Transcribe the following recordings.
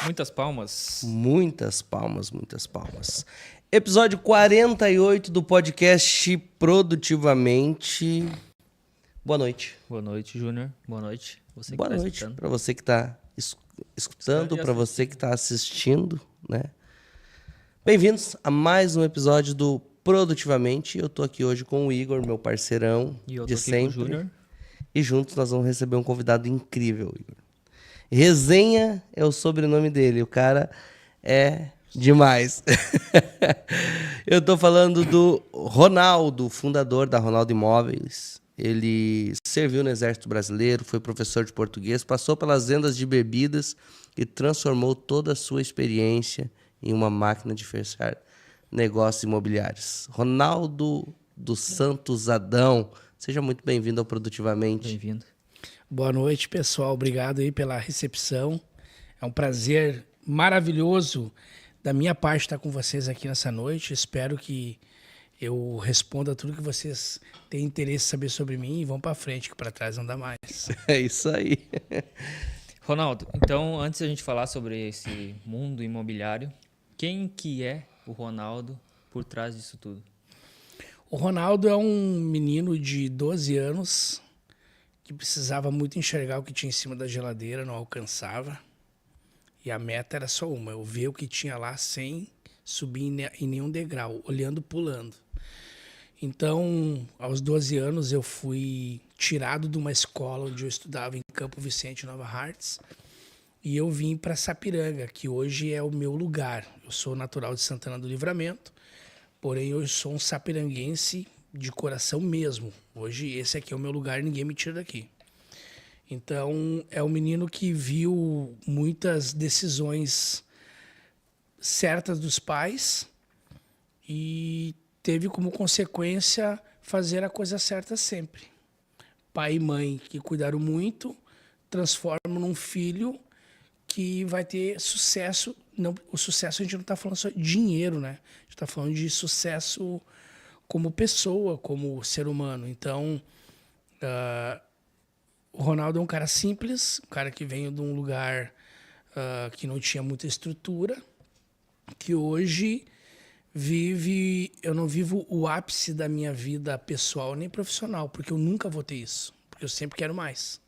Muitas palmas. Muitas palmas, muitas palmas. Episódio 48 do podcast Produtivamente. Boa noite. Boa noite, Júnior. Boa noite. Você que Boa tá noite escutando. para você que está escutando, para você que está assistindo, né? Bem-vindos a mais um episódio do Produtivamente. Eu tô aqui hoje com o Igor, meu parceirão E eu tô de aqui sempre. com o Júnior. E juntos nós vamos receber um convidado incrível, Igor. Resenha é o sobrenome dele. O cara é demais. Eu tô falando do Ronaldo, fundador da Ronaldo Imóveis. Ele serviu no Exército Brasileiro, foi professor de português, passou pelas vendas de bebidas e transformou toda a sua experiência em uma máquina de fechar negócios imobiliários. Ronaldo dos Santos Adão, seja muito bem-vindo ao Produtivamente. Bem-vindo. Boa noite, pessoal. Obrigado aí pela recepção. É um prazer maravilhoso da minha parte estar com vocês aqui nessa noite. Espero que eu responda tudo que vocês têm interesse em saber sobre mim e vão para frente, que para trás não dá mais. É isso aí. Ronaldo, então antes da gente falar sobre esse mundo imobiliário, quem que é o Ronaldo por trás disso tudo? O Ronaldo é um menino de 12 anos que precisava muito enxergar o que tinha em cima da geladeira, não alcançava. E a meta era só uma, eu ver o que tinha lá sem subir em nenhum degrau, olhando, pulando. Então, aos 12 anos, eu fui tirado de uma escola onde eu estudava em Campo Vicente, Nova Hartz, e eu vim para Sapiranga, que hoje é o meu lugar. Eu sou natural de Santana do Livramento, porém eu sou um sapiranguense de coração mesmo. Hoje esse aqui é o meu lugar, ninguém me tira daqui. Então, é um menino que viu muitas decisões certas dos pais e teve como consequência fazer a coisa certa sempre. Pai e mãe que cuidaram muito, transformam num filho que vai ter sucesso. Não, o sucesso a gente não está falando só de dinheiro, né? A gente está falando de sucesso como pessoa, como ser humano. Então, o Ronaldo é um cara simples, um cara que veio de um lugar que não tinha muita estrutura, que hoje vive... Eu não vivo o ápice da minha vida pessoal nem profissional, porque eu nunca vou ter isso. Porque eu sempre quero mais.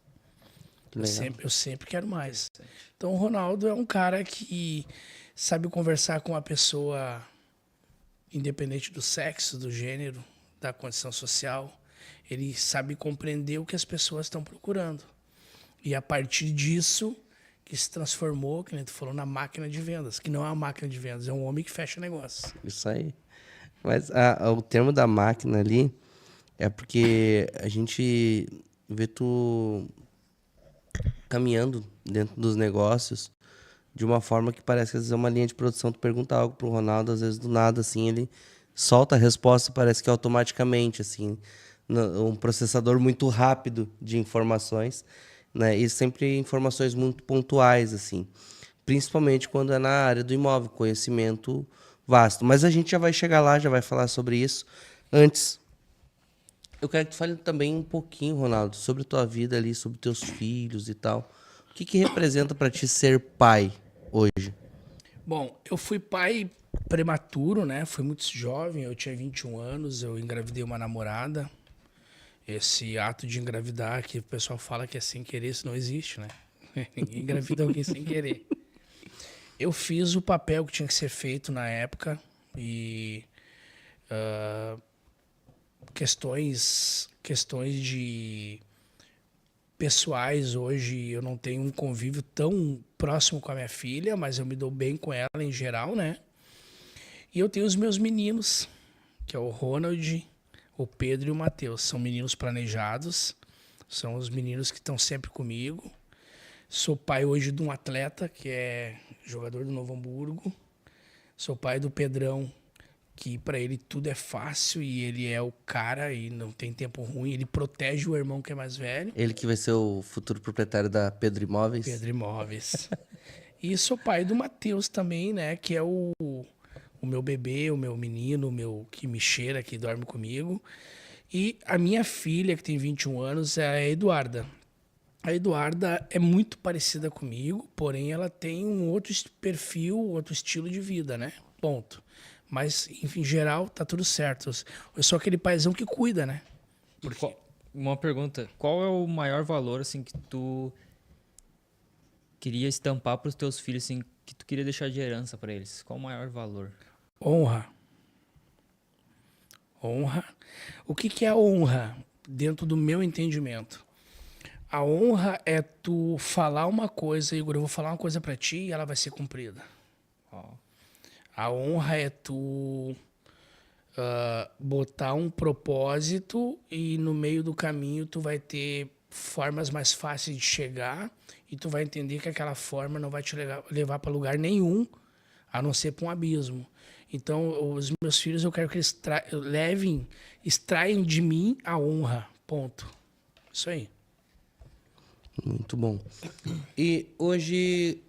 Eu sempre quero mais. Então, o Ronaldo é um cara que sabe conversar com a pessoa independente do sexo, do gênero, da condição social. Ele sabe compreender o que as pessoas estão procurando. E a partir disso, que se transformou, que a gente falou, na máquina de vendas. Que não é uma máquina de vendas, é um homem que fecha negócio. Isso aí. Mas o termo da máquina ali é porque a gente vê tu caminhando dentro dos negócios de uma forma que parece que às vezes é uma linha de produção. Tu pergunta algo pro Ronaldo, às vezes do nada, assim, ele solta a resposta, parece que automaticamente, assim, um processador muito rápido de informações, né? E sempre informações muito pontuais, assim, principalmente quando é na área do imóvel, conhecimento vasto. Mas a gente já vai chegar lá, já vai falar sobre isso. Antes, eu quero que tu fale também um pouquinho, Ronaldo, sobre a tua vida ali, sobre teus filhos e tal. O que representa para ti ser pai hoje? Bom, eu fui pai prematuro, né? Fui muito jovem, eu tinha 21 anos, eu engravidei uma namorada. Esse ato de engravidar que o pessoal fala que é sem querer, isso não existe, né? Ninguém engravida alguém sem querer. Eu fiz o papel que tinha que ser feito na época e questões de pessoais hoje, eu não tenho um convívio tão próximo com a minha filha, mas eu me dou bem com ela em geral, né? E eu tenho os meus meninos, que é o Ronald, o Pedro e o Matheus. São meninos planejados, são os meninos que estão sempre comigo. Sou pai hoje de um atleta que é jogador do Novo Hamburgo. Sou pai do Pedrão, que para ele tudo é fácil e ele é o cara e não tem tempo ruim. Ele protege o irmão que é mais velho. Ele que vai ser o futuro proprietário da Pedro Imóveis. Pedro Imóveis. E sou pai do Matheus também, né? Que é o meu bebê, o meu menino, o meu que me cheira, que dorme comigo. E a minha filha, que tem 21 anos, é a Eduarda. A Eduarda é muito parecida comigo, porém ela tem um outro perfil, outro estilo de vida, né? Ponto. Mas, enfim, em geral, tá tudo certo. Eu sou aquele paizão que cuida, né? Porque... Uma pergunta. Qual é o maior valor, assim, que tu queria estampar para os teus filhos, assim, que tu queria deixar de herança para eles? Qual o maior valor? Honra. Honra. O que é honra dentro do meu entendimento? A honra é tu falar uma coisa, Igor, eu vou falar uma coisa para ti e ela vai ser cumprida. Oh. A honra é tu botar um propósito e no meio do caminho tu vai ter formas mais fáceis de chegar e tu vai entender que aquela forma não vai te levar para lugar nenhum, a não ser para um abismo. Então, os meus filhos, eu quero que eles extraiam de mim a honra. Ponto. Isso aí. Muito bom. E hoje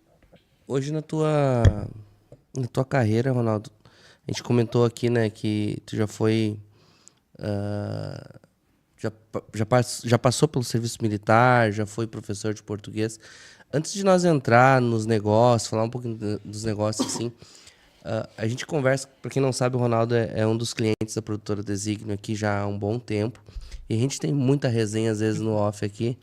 na tua carreira, Ronaldo, a gente comentou aqui, né, que tu já foi... já passou pelo serviço militar, já foi professor de português. Antes de nós entrar nos negócios, falar um pouquinho dos negócios, assim, A gente conversa, para quem não sabe, o Ronaldo é um dos clientes da produtora Desígnio aqui já há um bom tempo. E a gente tem muita resenha, às vezes, no off aqui.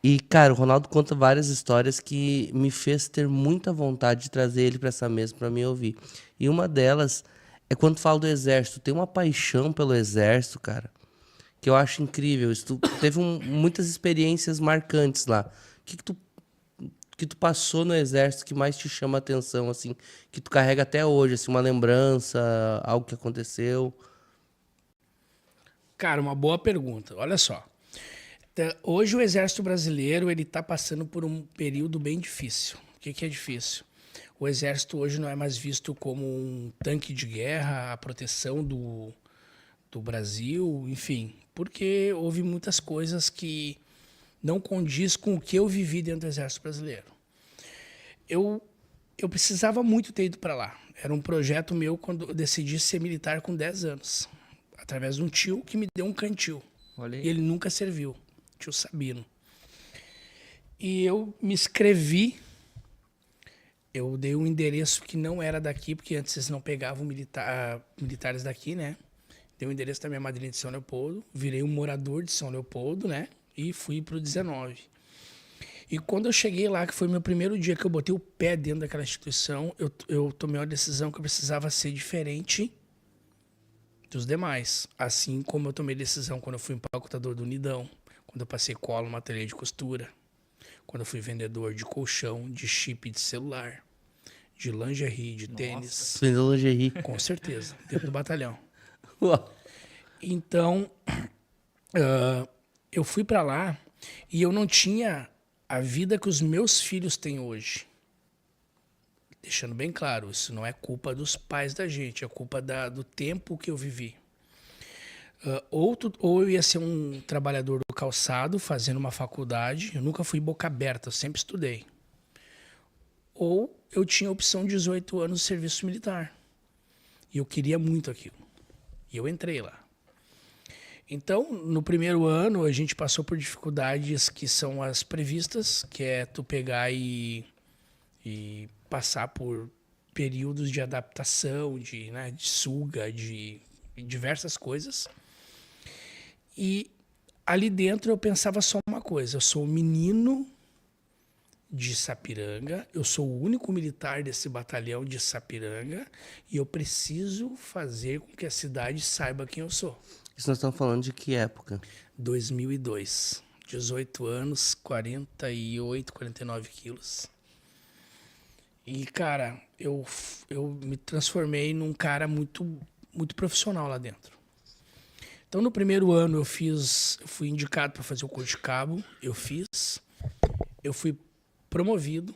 E, cara, o Ronaldo conta várias histórias que me fez ter muita vontade de trazer ele para essa mesa para me ouvir. E uma delas é quando fala do exército. Tem uma paixão pelo exército, cara, que eu acho incrível. Tu teve muitas experiências marcantes lá. O que tu passou no exército que mais te chama a atenção, assim, que tu carrega até hoje, assim, uma lembrança, algo que aconteceu? Cara, uma boa pergunta. Olha só. Hoje o Exército Brasileiro ele está passando por um período bem difícil. O que é difícil? O Exército hoje não é mais visto como um tanque de guerra, a proteção do Brasil, enfim, porque houve muitas coisas que não condiz com o que eu vivi dentro do Exército Brasileiro. Eu precisava muito ter ido para lá. Era um projeto meu quando eu decidi ser militar com 10 anos, através de um tio que me deu um cantil. Olha aí. E ele nunca serviu, tio Sabino. E eu me inscrevi, eu dei um endereço que não era daqui, porque antes eles não pegavam militares daqui, né? Dei o endereço da minha madrinha de São Leopoldo, virei um morador de São Leopoldo, né? E fui pro 19. E quando eu cheguei lá, que foi meu primeiro dia que eu botei o pé dentro daquela instituição, eu tomei uma decisão que eu precisava ser diferente dos demais. Assim como eu tomei decisão quando eu fui empacotador do Unidão, quando eu passei cola no ateliê de costura, quando eu fui vendedor de colchão, de chip de celular, de lingerie, de tênis. Vendeu lingerie. Com certeza, dentro do batalhão. Uau. Então, eu fui para lá e eu não tinha a vida que os meus filhos têm hoje. Deixando bem claro, isso não é culpa dos pais da gente, é culpa do tempo que eu vivi. Ou eu ia ser um trabalhador do calçado, fazendo uma faculdade, eu nunca fui boca aberta, eu sempre estudei. Ou eu tinha a opção de 18 anos de serviço militar. E eu queria muito aquilo. E eu entrei lá. Então, no primeiro ano, a gente passou por dificuldades que são as previstas, que é tu pegar e passar por períodos de adaptação, de suga, de diversas coisas. E ali dentro eu pensava só uma coisa, eu sou um menino de Sapiranga, eu sou o único militar desse batalhão de Sapiranga e eu preciso fazer com que a cidade saiba quem eu sou. Isso nós estamos falando de que época? 2002. 18 anos, 48, 49 quilos. E, cara, eu me transformei num cara muito, muito profissional lá dentro. Então, no primeiro ano, eu fui indicado para fazer o curso de cabo. Eu fui promovido.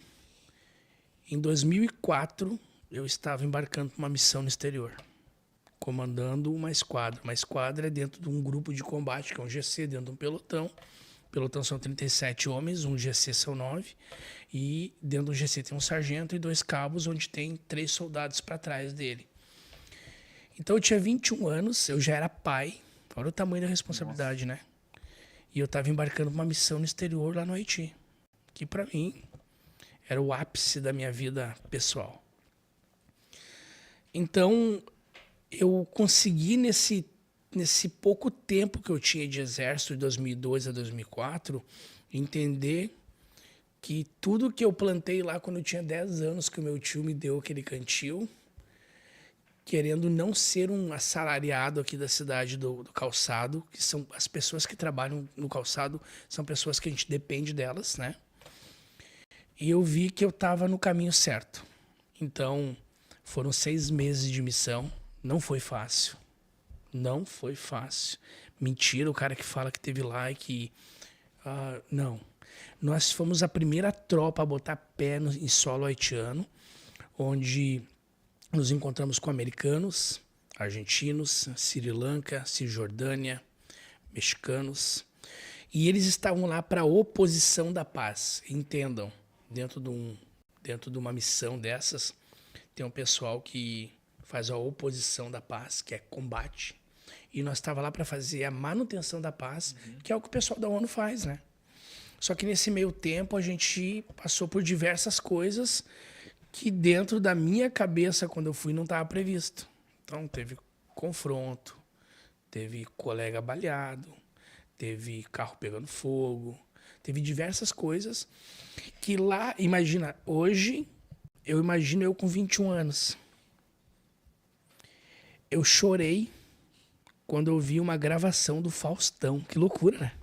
Em 2004, eu estava embarcando para uma missão no exterior, comandando uma esquadra. Uma esquadra é dentro de um grupo de combate, que é um GC, dentro de um pelotão. O pelotão são 37 homens, um GC são 9. E dentro do GC tem um sargento e 2 cabos, onde tem 3 soldados para trás dele. Então eu tinha 21 anos, eu já era pai. Olha o tamanho da responsabilidade, né? E eu estava embarcando uma missão no exterior lá no Haiti, que para mim era o ápice da minha vida pessoal. Então eu consegui nesse pouco tempo que eu tinha de exército, de 2002 a 2004, entender que tudo que eu plantei lá quando eu tinha 10 anos, que o meu tio me deu aquele cantil, querendo não ser um assalariado aqui da cidade do calçado, que são as pessoas que trabalham no calçado, são pessoas que a gente depende delas, né? E eu vi que eu estava no caminho certo. Então, foram 6 meses de missão, não foi fácil. Não foi fácil. Mentira o cara que fala que teve lá e que... não. Nós fomos a primeira tropa a botar pé em solo haitiano, onde nos encontramos com americanos, argentinos, Sri Lanka, Cisjordânia, mexicanos. E eles estavam lá para a oposição da paz. Entendam, dentro de uma missão dessas, tem um pessoal que faz a oposição da paz, que é combate. E nós estávamos lá para fazer a manutenção da paz, que é o que o pessoal da ONU faz, né? Só que nesse meio tempo a gente passou por diversas coisas que dentro da minha cabeça, quando eu fui, não estava previsto. Então, teve confronto, teve colega baleado, teve carro pegando fogo, teve diversas coisas que lá, imagina, hoje, eu imagino eu com 21 anos. Eu chorei quando eu vi uma gravação do Faustão. Que loucura, né?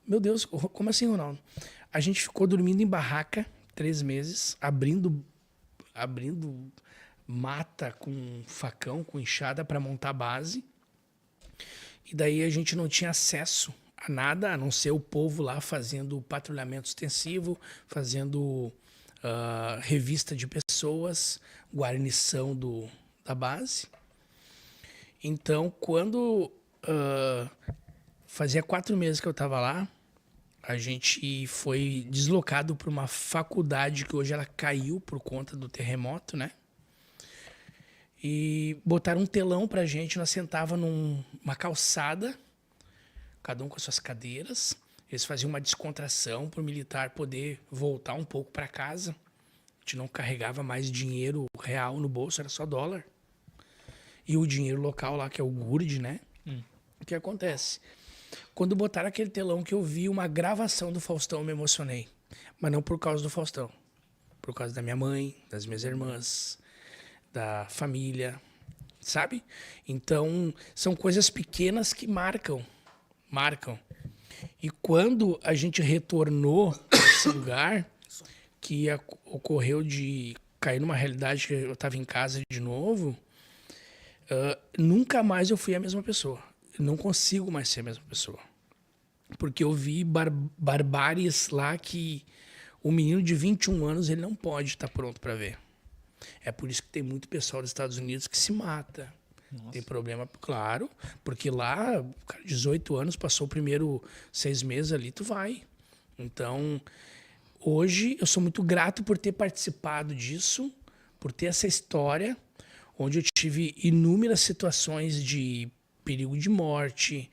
Meu Deus, como assim, Ronaldo? A gente ficou dormindo em barraca 3 meses, abrindo mata com facão, com enxada para montar a base. E daí a gente não tinha acesso a nada, a não ser o povo lá fazendo patrulhamento extensivo, fazendo revista de pessoas, guarnição da base. Então, quando fazia 4 meses que eu estava lá, a gente foi deslocado para uma faculdade que hoje ela caiu por conta do terremoto, né? E botaram um telão pra gente, nós sentava numa calçada, cada um com as suas cadeiras. Eles faziam uma descontração para o militar poder voltar um pouco para casa. A gente não carregava mais dinheiro real no bolso, era só dólar. E o dinheiro local lá, que é o GURD, né? O que acontece? Quando botaram aquele telão que eu vi uma gravação do Faustão, eu me emocionei. Mas não por causa do Faustão. Por causa da minha mãe, das minhas irmãs, da família, sabe? Então, são coisas pequenas que marcam. E quando a gente retornou nesse lugar, que ocorreu de cair numa realidade que eu estava em casa de novo, nunca mais eu fui a mesma pessoa. Eu não consigo mais ser a mesma pessoa. Porque eu vi barbáries lá que o menino de 21 anos ele não pode estar pronto para ver. É por isso que tem muito pessoal dos Estados Unidos que se mata. Nossa. Tem problema, claro, porque lá, o cara, 18 anos, passou o primeiro 6 meses ali, tu vai. Então, hoje eu sou muito grato por ter participado disso, por ter essa história, onde eu tive inúmeras situações de perigo de morte,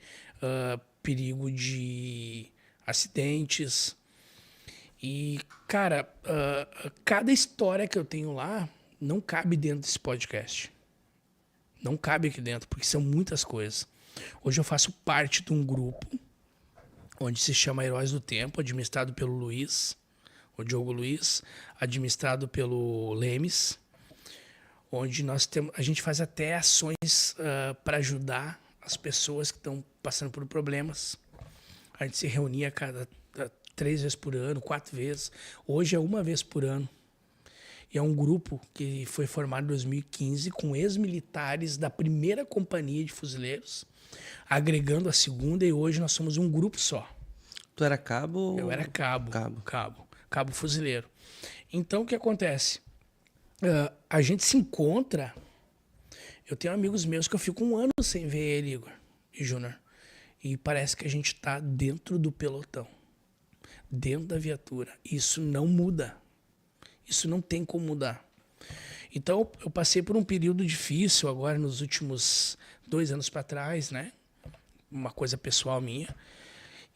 perigo de acidentes. E, cara, cada história que eu tenho lá não cabe dentro desse podcast. Não cabe aqui dentro, porque são muitas coisas. Hoje eu faço parte de um grupo onde se chama Heróis do Tempo, administrado pelo Luiz, o Diogo Luiz, administrado pelo Lemes, onde a gente faz até ações para ajudar as pessoas que estão passando por problemas. A gente se reunia a cada 3 vezes por ano, 4 vezes. Hoje é 1 vez por ano. E é um grupo que foi formado em 2015 com ex-militares da primeira companhia de fuzileiros, agregando a segunda, e hoje nós somos um grupo só. Tu era cabo? Eu era cabo fuzileiro. Então, o que acontece? A gente se encontra. Eu tenho amigos meus que eu fico 1 ano sem ver ele, Igor e Júnior. E parece que a gente está dentro do pelotão, dentro da viatura. Isso não muda. Isso não tem como mudar. Então, eu passei por um período difícil agora, nos últimos 2 anos para trás, né? Uma coisa pessoal minha.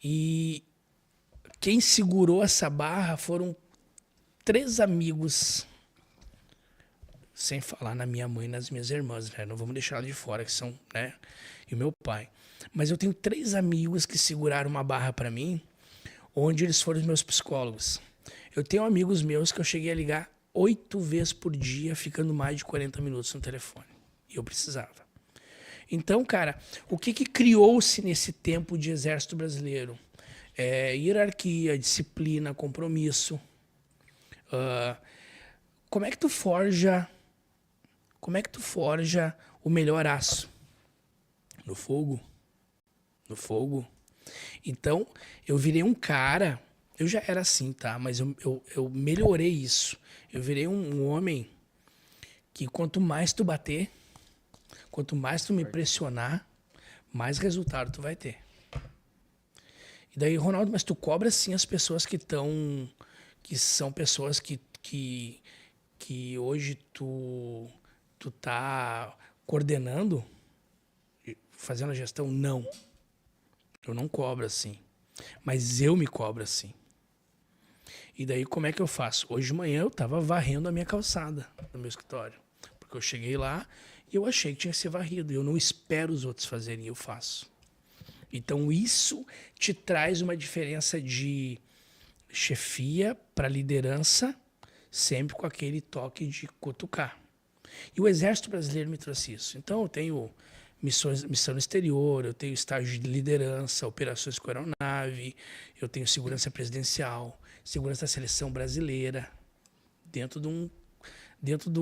E quem segurou essa barra foram 3 amigos, sem falar na minha mãe e nas minhas irmãs, né? Não vamos deixar ela de fora, que são, né? E o meu pai. Mas eu tenho 3 amigos que seguraram uma barra para mim, onde eles foram os meus psicólogos. Eu tenho amigos meus que eu cheguei a ligar 8 vezes por dia, ficando mais de 40 minutos no telefone. E eu precisava. Então, cara, o que criou-se nesse tempo de exército brasileiro? Hierarquia, disciplina, compromisso. Como é que tu forja o melhor aço? No fogo. No fogo. Então, eu virei um cara. Eu já era assim, tá? Mas eu melhorei isso. Eu virei um homem que quanto mais tu bater, quanto mais tu me pressionar, mais resultado tu vai ter. E daí, Ronaldo, mas tu cobra sim as pessoas que são pessoas que hoje tu tá coordenando, fazendo a gestão? Não. Eu não cobro assim. Mas eu me cobro assim. E daí, como é que eu faço? Hoje de manhã eu tava varrendo a minha calçada no meu escritório. Porque eu cheguei lá e eu achei que tinha que ser varrido. Eu não espero os outros fazerem, eu faço. Então, isso te traz uma diferença de chefia para liderança, sempre com aquele toque de cutucar. E o Exército Brasileiro me trouxe isso. Então, eu tenho missão no exterior, eu tenho estágio de liderança, operações com aeronave, eu tenho segurança presidencial, segurança da seleção brasileira, dentro de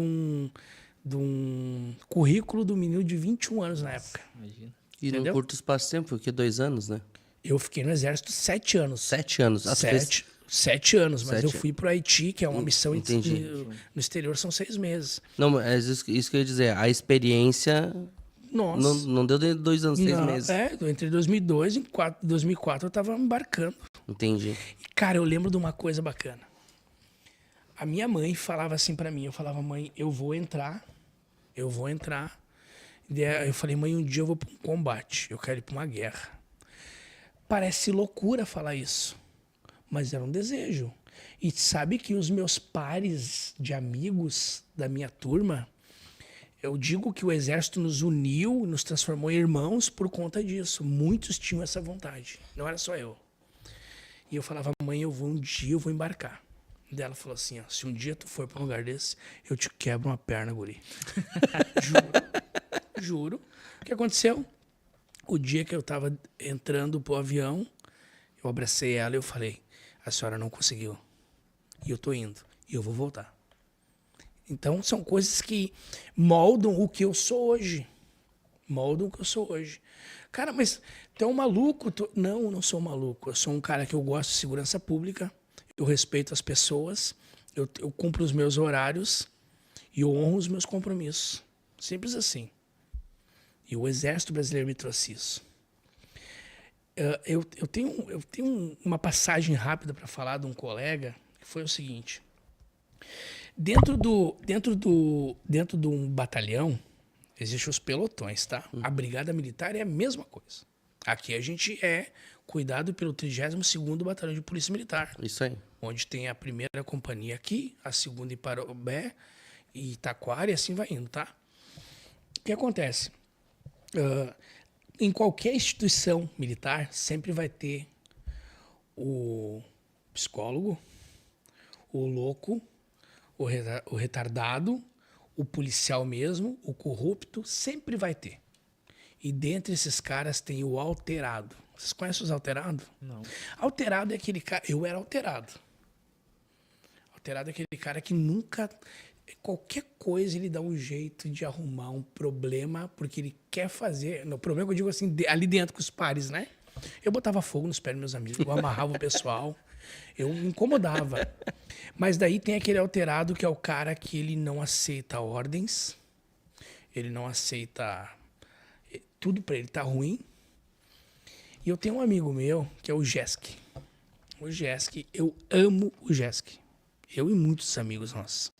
um currículo do menino de 21 anos na época. Imagina. E num Entendeu? curto espaço de tempo, porque 2 anos, né? Eu fiquei no Exército 7 anos. 7 anos. Ah, tu fez- 7 anos, mas 7 eu fui para o Haiti, que é uma missão entendi. no exterior, são 6 meses. Não, mas isso que eu ia dizer. A experiência Nossa. não deu de 2 anos, 6 Não, meses. entre 2002 e 2004 eu estava embarcando. Entendi. E, cara, eu lembro de uma coisa bacana. A minha mãe falava assim para mim, eu falava, mãe, eu vou entrar. E daí eu falei, mãe, um dia eu vou para um combate, eu quero ir para uma guerra. Parece loucura falar isso, mas era um desejo. E sabe que os meus pares de amigos da minha turma, eu digo que o Exército nos uniu, nos transformou em irmãos por conta disso. Muitos tinham essa vontade, não era só eu. E eu falava, mãe, um dia eu vou embarcar. Daí ela falou assim, ó, se um dia tu for para um lugar desse, eu te quebro uma perna, guri. Juro. O que aconteceu? O dia que eu tava entrando pro avião, eu abracei ela e eu falei, a senhora não conseguiu. E eu tô indo. E eu vou voltar. Então, são coisas que moldam o que eu sou hoje. Cara, mas tu é um maluco? Não, eu não sou um maluco. Eu sou um cara que eu gosto de segurança pública, eu respeito as pessoas, eu cumpro os meus horários e eu honro os meus compromissos. Simples assim. E o Exército Brasileiro me trouxe isso. Eu tenho uma passagem rápida para falar de um colega, que foi o seguinte. Dentro de um batalhão, existem os pelotões, tá? A brigada militar é a mesma coisa. Aqui a gente é cuidado pelo 32º Batalhão de Polícia Militar. Isso aí. Onde tem a primeira companhia aqui, a segunda em Parobé, e Taquara, e assim vai indo, tá? O que acontece? Em qualquer instituição militar, sempre vai ter o psicólogo, o louco, o retardado, o policial mesmo, o corrupto, sempre vai ter. E dentre esses caras tem o alterado. Vocês conhecem os alterados? Não. Alterado é aquele cara... Eu era alterado. Alterado é aquele cara que nunca... Qualquer coisa ele dá um jeito de arrumar um problema porque ele quer fazer... No problema que eu digo assim, ali dentro com os pares, né? Eu botava fogo nos pés dos meus amigos, eu amarrava o pessoal, eu me incomodava. Mas daí tem aquele alterado que é o cara que ele não aceita ordens, ele não aceita... Tudo pra ele tá ruim. E eu tenho um amigo meu, que é o Jesk. O Jesk, eu amo o Jesk. Eu e muitos amigos nossos.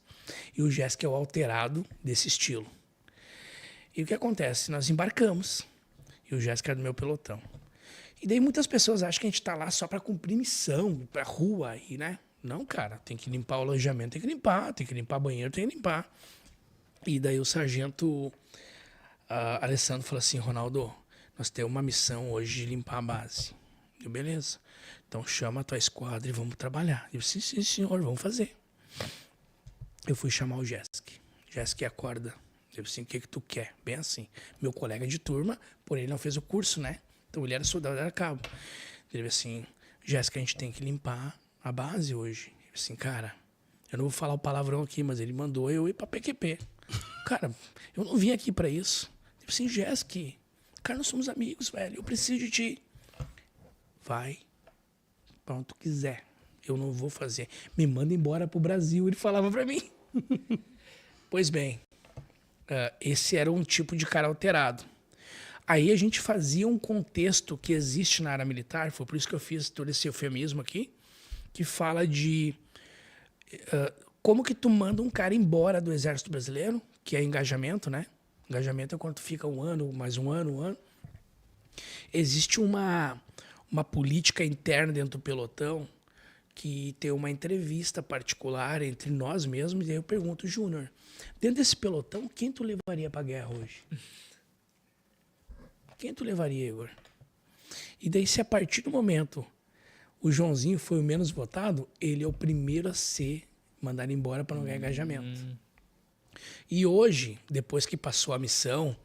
E o Jesk é o alterado desse estilo. E o que acontece? Nós embarcamos. E o Jesk era do meu pelotão. E daí muitas pessoas acham que a gente tá lá só pra cumprir missão, pra rua aí, né? Não, cara, tem que limpar o alojamento, tem que limpar banheiro, tem que limpar. E daí o sargento Alessandro falou assim, Ronaldo, nós temos uma missão hoje de limpar a base. Eu, beleza. Então chama a tua esquadra e vamos trabalhar. Eu disse, sim, senhor, vamos fazer. Eu fui chamar o Jesk. Jesk, acorda. Eu disse, o que tu quer? Bem assim. Meu colega de turma, porém ele não fez o curso, né? Então ele era soldado, era cabo. Ele disse assim, Jesk, a gente tem que limpar a base hoje. Eu disse assim, cara, eu não vou falar o palavrão aqui, mas ele mandou eu ir pra PQP. Cara, eu não vim aqui pra isso. Eu disse assim, Jesk, cara, nós somos amigos, velho. Eu preciso de ti. Vai pra onde tu quiser. Eu não vou fazer. Me manda embora pro Brasil. Ele falava pra mim. Pois bem, esse era um tipo de cara alterado. Aí a gente fazia um contexto que existe na área militar, foi por isso que eu fiz todo esse eufemismo aqui, que fala de como que tu manda um cara embora do Exército Brasileiro, que é engajamento, né? Engajamento é quando tu fica um ano, mais um ano. Existe uma política interna dentro do pelotão que ter uma entrevista particular entre nós mesmos. E aí eu pergunto, Júnior, dentro desse pelotão, quem tu levaria pra guerra hoje? Quem tu levaria, Igor? E daí, se a partir do momento o Joãozinho foi o menos votado, ele é o primeiro a ser mandado embora para não ganhar engajamento. E hoje, depois que passou a missão,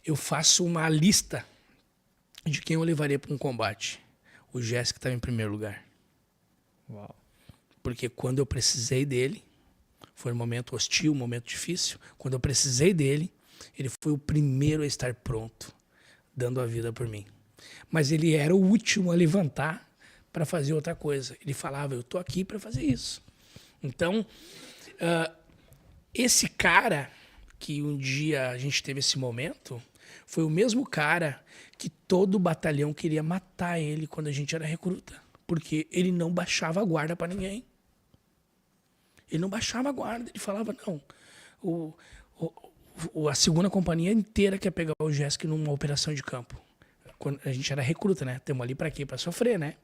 eu faço uma lista de quem eu levaria para um combate. O Jéssica estava em primeiro lugar. Uau. Porque quando eu precisei dele, foi um momento hostil, um momento difícil. Quando eu precisei dele, ele foi o primeiro a estar pronto, dando a vida por mim. Mas ele era o último a levantar para fazer outra coisa. Ele falava, eu tô aqui para fazer isso. Então, esse cara que um dia a gente teve esse momento, foi o mesmo cara que todo o batalhão queria matar ele quando a gente era recruta. Porque ele não baixava a guarda para ninguém. Ele não baixava a guarda. Ele falava, não, a segunda companhia inteira quer pegar o Jéssica numa operação de campo. Quando a gente era recruta, né? Estamos ali para quê? Para sofrer, né?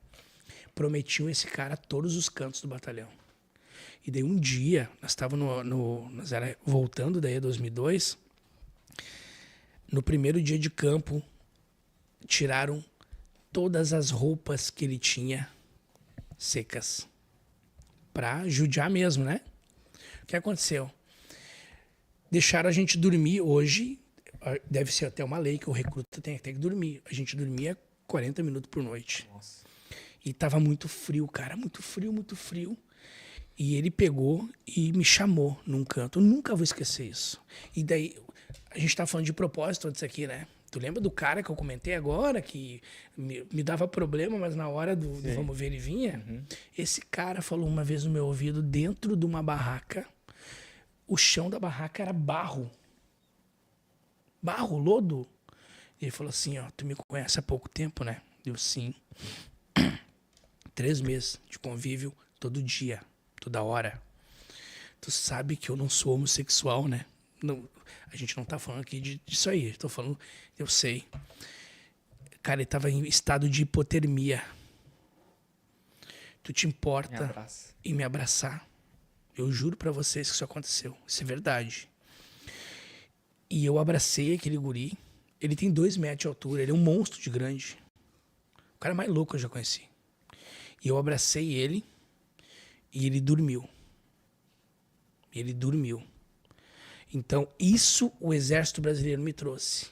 Prometiam esse cara a todos os cantos do batalhão. E daí um dia, nós estávamos nós era voltando daí 2002, no primeiro dia de campo, tiraram todas as roupas que ele tinha secas. Pra judiar mesmo, né? O que aconteceu? Deixaram a gente dormir hoje, deve ser até uma lei que o recruta tem que dormir. A gente dormia 40 minutos por noite. Nossa. E tava muito frio, cara, muito frio, muito frio. E ele pegou e me chamou num canto. Eu nunca vou esquecer isso. E daí, a gente tá falando de propósito antes aqui, né? Tu lembra do cara que eu comentei agora, que me dava problema, mas na hora do vamos ver ele vinha? Uhum. Esse cara falou uma vez no meu ouvido, dentro de uma barraca, o chão da barraca era barro. Barro, lodo. E ele falou assim, ó, tu me conhece há pouco tempo, né? Eu, sim. 3 meses de convívio todo dia, toda hora. Tu sabe que eu não sou homossexual, né? Não, a gente não tá falando aqui disso aí. Tô falando, eu sei. Cara, ele tava em estado de hipotermia. Tu te importa em me abraçar? Eu juro pra vocês que isso aconteceu. Isso é verdade. E eu abracei aquele guri. Ele tem 2 metros de altura. Ele é um monstro de grande. O cara mais louco que eu já conheci. E eu abracei ele e ele dormiu. Ele dormiu. Então, isso o Exército Brasileiro me trouxe.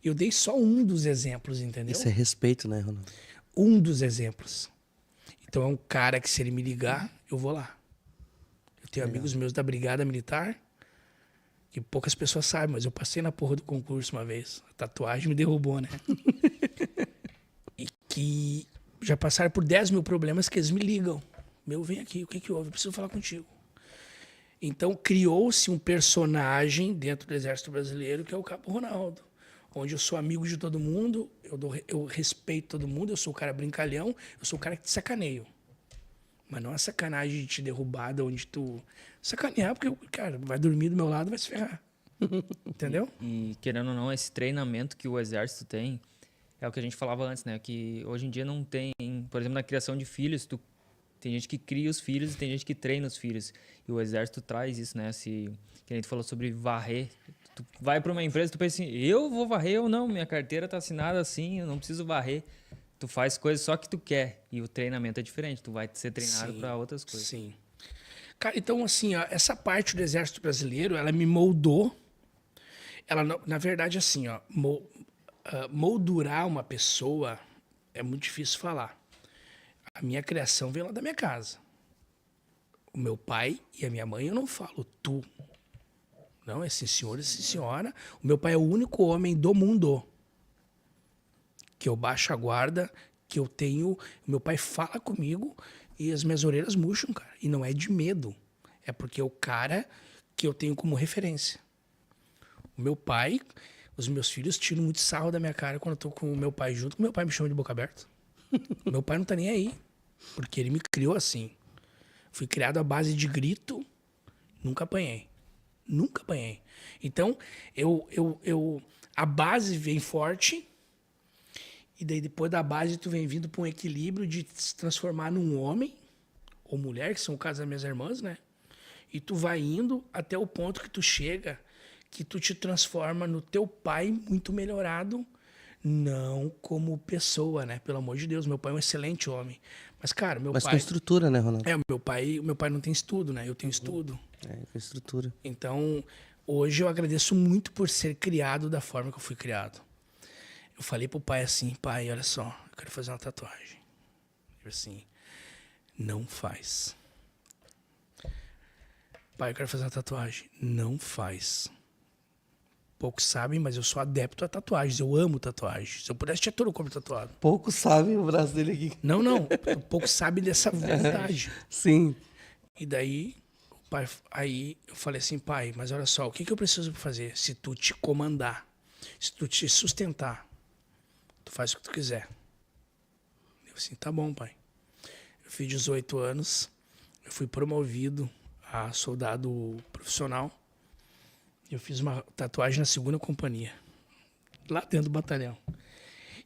Eu dei só um dos exemplos, entendeu? Isso é respeito, né, Ronaldo? Um dos exemplos. Então, é um cara que, se ele me ligar, eu vou lá. Eu tenho amigos meus da Brigada Militar, que poucas pessoas sabem, mas eu passei na porra do concurso uma vez. A tatuagem me derrubou, né? E que já passaram por 10 mil problemas que eles me ligam. Meu, vem aqui, o que que houve? Eu preciso falar contigo. Então, criou-se um personagem dentro do Exército Brasileiro, que é o Cabo Ronaldo. Onde eu sou amigo de todo mundo, eu respeito todo mundo, eu sou o cara brincalhão, eu sou o cara que te sacaneio. Mas não a sacanagem de te derrubar, onde tu... Sacanear, porque, cara, vai dormir do meu lado, vai se ferrar. Entendeu? E, querendo ou não, esse treinamento que o Exército tem, é o que a gente falava antes, né? Que hoje em dia não tem... Por exemplo, na criação de filhos, tem gente que cria os filhos e tem gente que treina os filhos. E o Exército traz isso, né? Que a gente falou sobre varrer. Tu vai para uma empresa, tu pensa assim, eu vou varrer ou não? Minha carteira tá assinada assim, eu não preciso varrer. Tu faz coisas só que tu quer. E o treinamento é diferente. Tu vai ser treinado para outras coisas. Sim. Cara, então, assim, ó, essa parte do Exército Brasileiro, ela me moldou. Ela, na verdade, assim, ó, moldurar uma pessoa é muito difícil falar. A minha criação veio lá da minha casa. O meu pai e a minha mãe, eu não falo tu. Não, é sim senhor e sim senhora. O meu pai é o único homem do mundo que eu baixo a guarda, que eu tenho... O meu pai fala comigo e as minhas orelhas murcham, cara. E não é de medo. É porque é o cara que eu tenho como referência. O meu pai... Os meus filhos tiram muito sarro da minha cara quando eu tô com o meu pai junto. O meu pai me chama de boca aberta. Meu pai não tá nem aí. Porque ele me criou assim. Fui criado à base de grito. Nunca apanhei. Nunca apanhei. Então, a base vem forte E daí, depois da base, tu vem vindo para um equilíbrio de se transformar num homem ou mulher, que são o caso das minhas irmãs, né? E tu vai indo até o ponto que tu chega, que tu te transforma no teu pai muito melhorado, não como pessoa, né? Pelo amor de Deus, meu pai é um excelente homem. Mas, cara, meu Mas pai... com estrutura, né, Ronaldo? O meu pai não tem estudo, né? Eu tenho estudo. Com estrutura. Então, hoje eu agradeço muito por ser criado da forma que eu fui criado. Eu falei pro pai assim, pai, olha só, eu quero fazer uma tatuagem. Ele assim, não faz. Pai, eu quero fazer uma tatuagem. Não faz. Poucos sabem, mas eu sou adepto a tatuagens. Eu amo tatuagens. Se eu pudesse, tinha todo o corpo tatuado. Poucos sabem o braço dele aqui. Não. Poucos sabem dessa verdade. Sim. E daí, o pai, aí eu falei assim, pai, mas olha só, o que eu preciso fazer? Se tu te comandar, se tu te sustentar, tu faz o que tu quiser. Eu assim, tá bom, pai. Eu fiz 18 anos, eu fui promovido a soldado profissional. Eu fiz uma tatuagem na 2ª companhia, lá dentro do batalhão.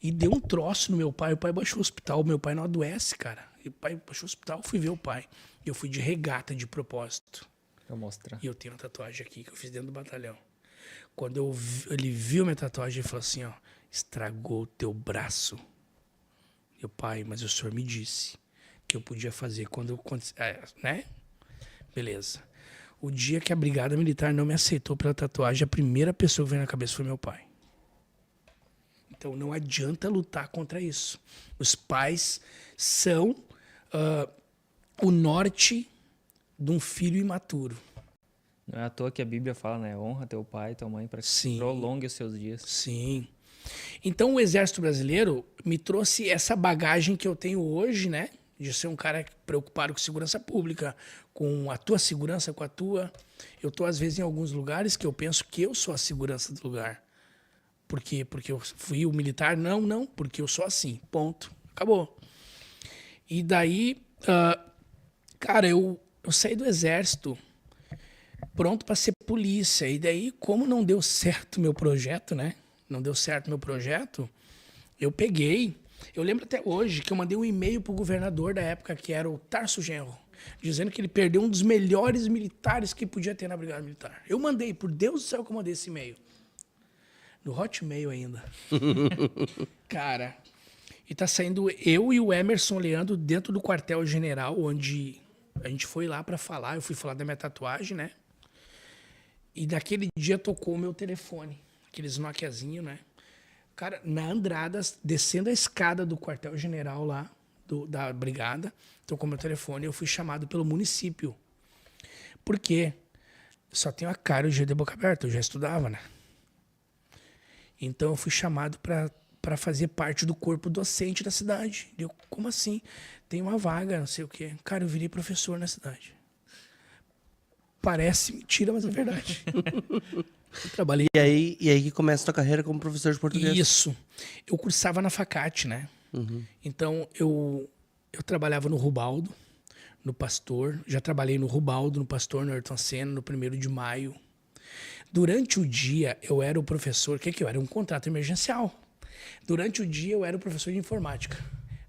E deu um troço no meu pai, o pai baixou o hospital, meu pai não adoece, cara. E o pai baixou o hospital, eu fui ver o pai. E eu fui de regata, de propósito. Pra mostrar. E eu tenho uma tatuagem aqui que eu fiz dentro do batalhão. Quando ele viu minha tatuagem, ele falou assim, ó, estragou o teu braço. E o pai, mas o senhor me disse que eu podia fazer quando né? Beleza. O dia que a Brigada Militar não me aceitou pela tatuagem, a primeira pessoa que veio na cabeça foi meu pai. Então não adianta lutar contra isso. Os pais são o norte de um filho imaturo. Não é à toa que a Bíblia fala, né? Honra teu pai e tua mãe para que Sim. prolongue os seus dias. Sim. Então o Exército Brasileiro me trouxe essa bagagem que eu tenho hoje, né? De ser um cara preocupado com segurança pública, com a tua segurança, com a tua. Eu tô às vezes em alguns lugares que eu penso que eu sou a segurança do lugar. Por quê? Porque eu fui o militar? Não, porque eu sou assim. Ponto. Acabou. E daí, cara, eu saí do Exército pronto para ser polícia. E daí, como não deu certo meu projeto, né? Não deu certo meu projeto, eu peguei. Eu lembro até hoje que eu mandei um e-mail pro governador da época, que era o Tarso Genro, dizendo que ele perdeu um dos melhores militares que podia ter na Brigada Militar. Eu mandei, por Deus do céu que eu mandei esse e-mail. No Hotmail ainda. Cara, e tá saindo eu e o Emerson Leandro dentro do quartel-general, onde a gente foi lá pra falar. Eu fui falar da minha tatuagem, né? E naquele dia tocou o meu telefone. Aqueles Nokiazinho, né? Cara, na Andrada, descendo a escada do quartel-general lá, da brigada, tocou meu telefone e eu fui chamado pelo município. Por quê? Só tenho a cara e o jeito de boca aberta, eu já estudava, né? Então eu fui chamado para fazer parte do corpo docente da cidade. Eu, como assim? Tem uma vaga, não sei o quê. Cara, eu virei professor na cidade. Parece mentira, mas é verdade. Eu trabalhei. E aí que começa a tua carreira como professor de português. Isso. Eu cursava na Facate, né? Uhum. Então eu trabalhava no Rubaldo, no Pastor. Já trabalhei no Rubaldo, no Pastor, no Ayrton Senna, no 1º de Maio. Durante o dia, eu era o professor... O que eu era? Um contrato emergencial. Durante o dia, eu era o professor de informática.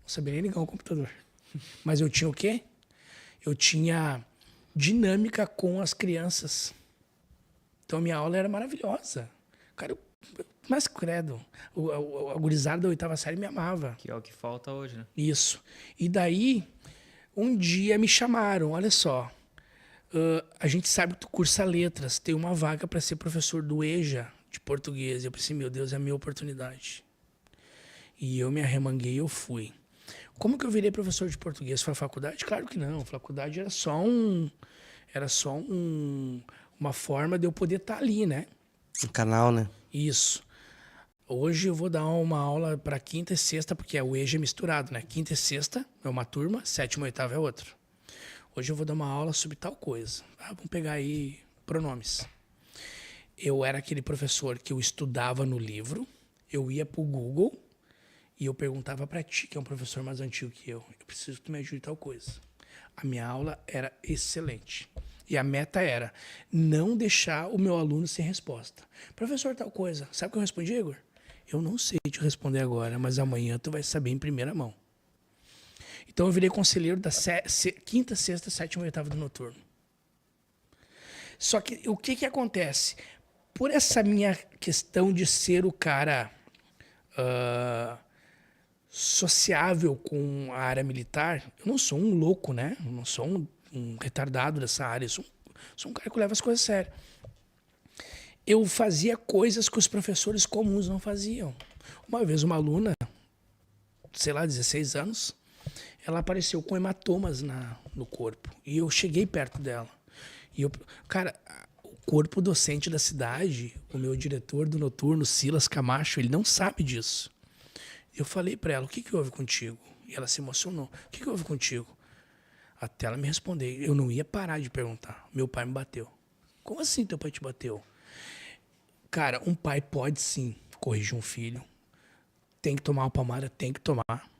Não sabia nem ligar um computador. Mas eu tinha o quê? Eu tinha dinâmica com as crianças. Então, a minha aula era maravilhosa. Cara, mas credo. A gurizada da 8ª série me amava. Que é o que falta hoje, né? Isso. E daí, um dia me chamaram, olha só... a gente sabe que tu cursa letras, tem uma vaga para ser professor do EJA de português. Eu pensei, meu Deus, é a minha oportunidade. E eu me arremanguei e eu fui. Como que eu virei professor de português? Foi a faculdade? Claro que não. A faculdade era só uma forma de eu poder estar ali, né? Um canal, né? Isso. Hoje eu vou dar uma aula para 5ª e 6ª, porque o EJA é misturado, né? 5ª e 6ª é uma turma, 7ª e 8ª é outra. Hoje eu vou dar uma aula sobre tal coisa. Vamos pegar aí pronomes. Eu era aquele professor que eu estudava no livro, eu ia pro Google e eu perguntava para ti, que é um professor mais antigo que eu preciso que tu me ajude em tal coisa. A minha aula era excelente. E a meta era não deixar o meu aluno sem resposta. Professor, tal coisa. Sabe o que eu respondi, Igor? Eu não sei te responder agora, mas amanhã tu vai saber em primeira mão. Então eu virei conselheiro da quinta, sexta, sétima e oitava do noturno. Só que o que acontece? Por essa minha questão de ser o cara sociável com a área militar, eu não sou um louco, né? Eu não sou um retardado dessa área. Eu sou um cara que leva as coisas a sério. Eu fazia coisas que os professores comuns não faziam. Uma vez uma aluna, sei lá, 16 anos, ela apareceu com hematomas no corpo. E eu cheguei perto dela. E cara, o corpo docente da cidade, o meu diretor do noturno, Silas Camacho, ele não sabe disso. Eu falei pra ela, o que houve contigo? E ela se emocionou. O que houve contigo? Até ela me responder. Eu não ia parar de perguntar. Meu pai me bateu. Como assim teu pai te bateu? Cara, um pai pode sim corrigir um filho. Tem que tomar uma palmada, tem que tomar.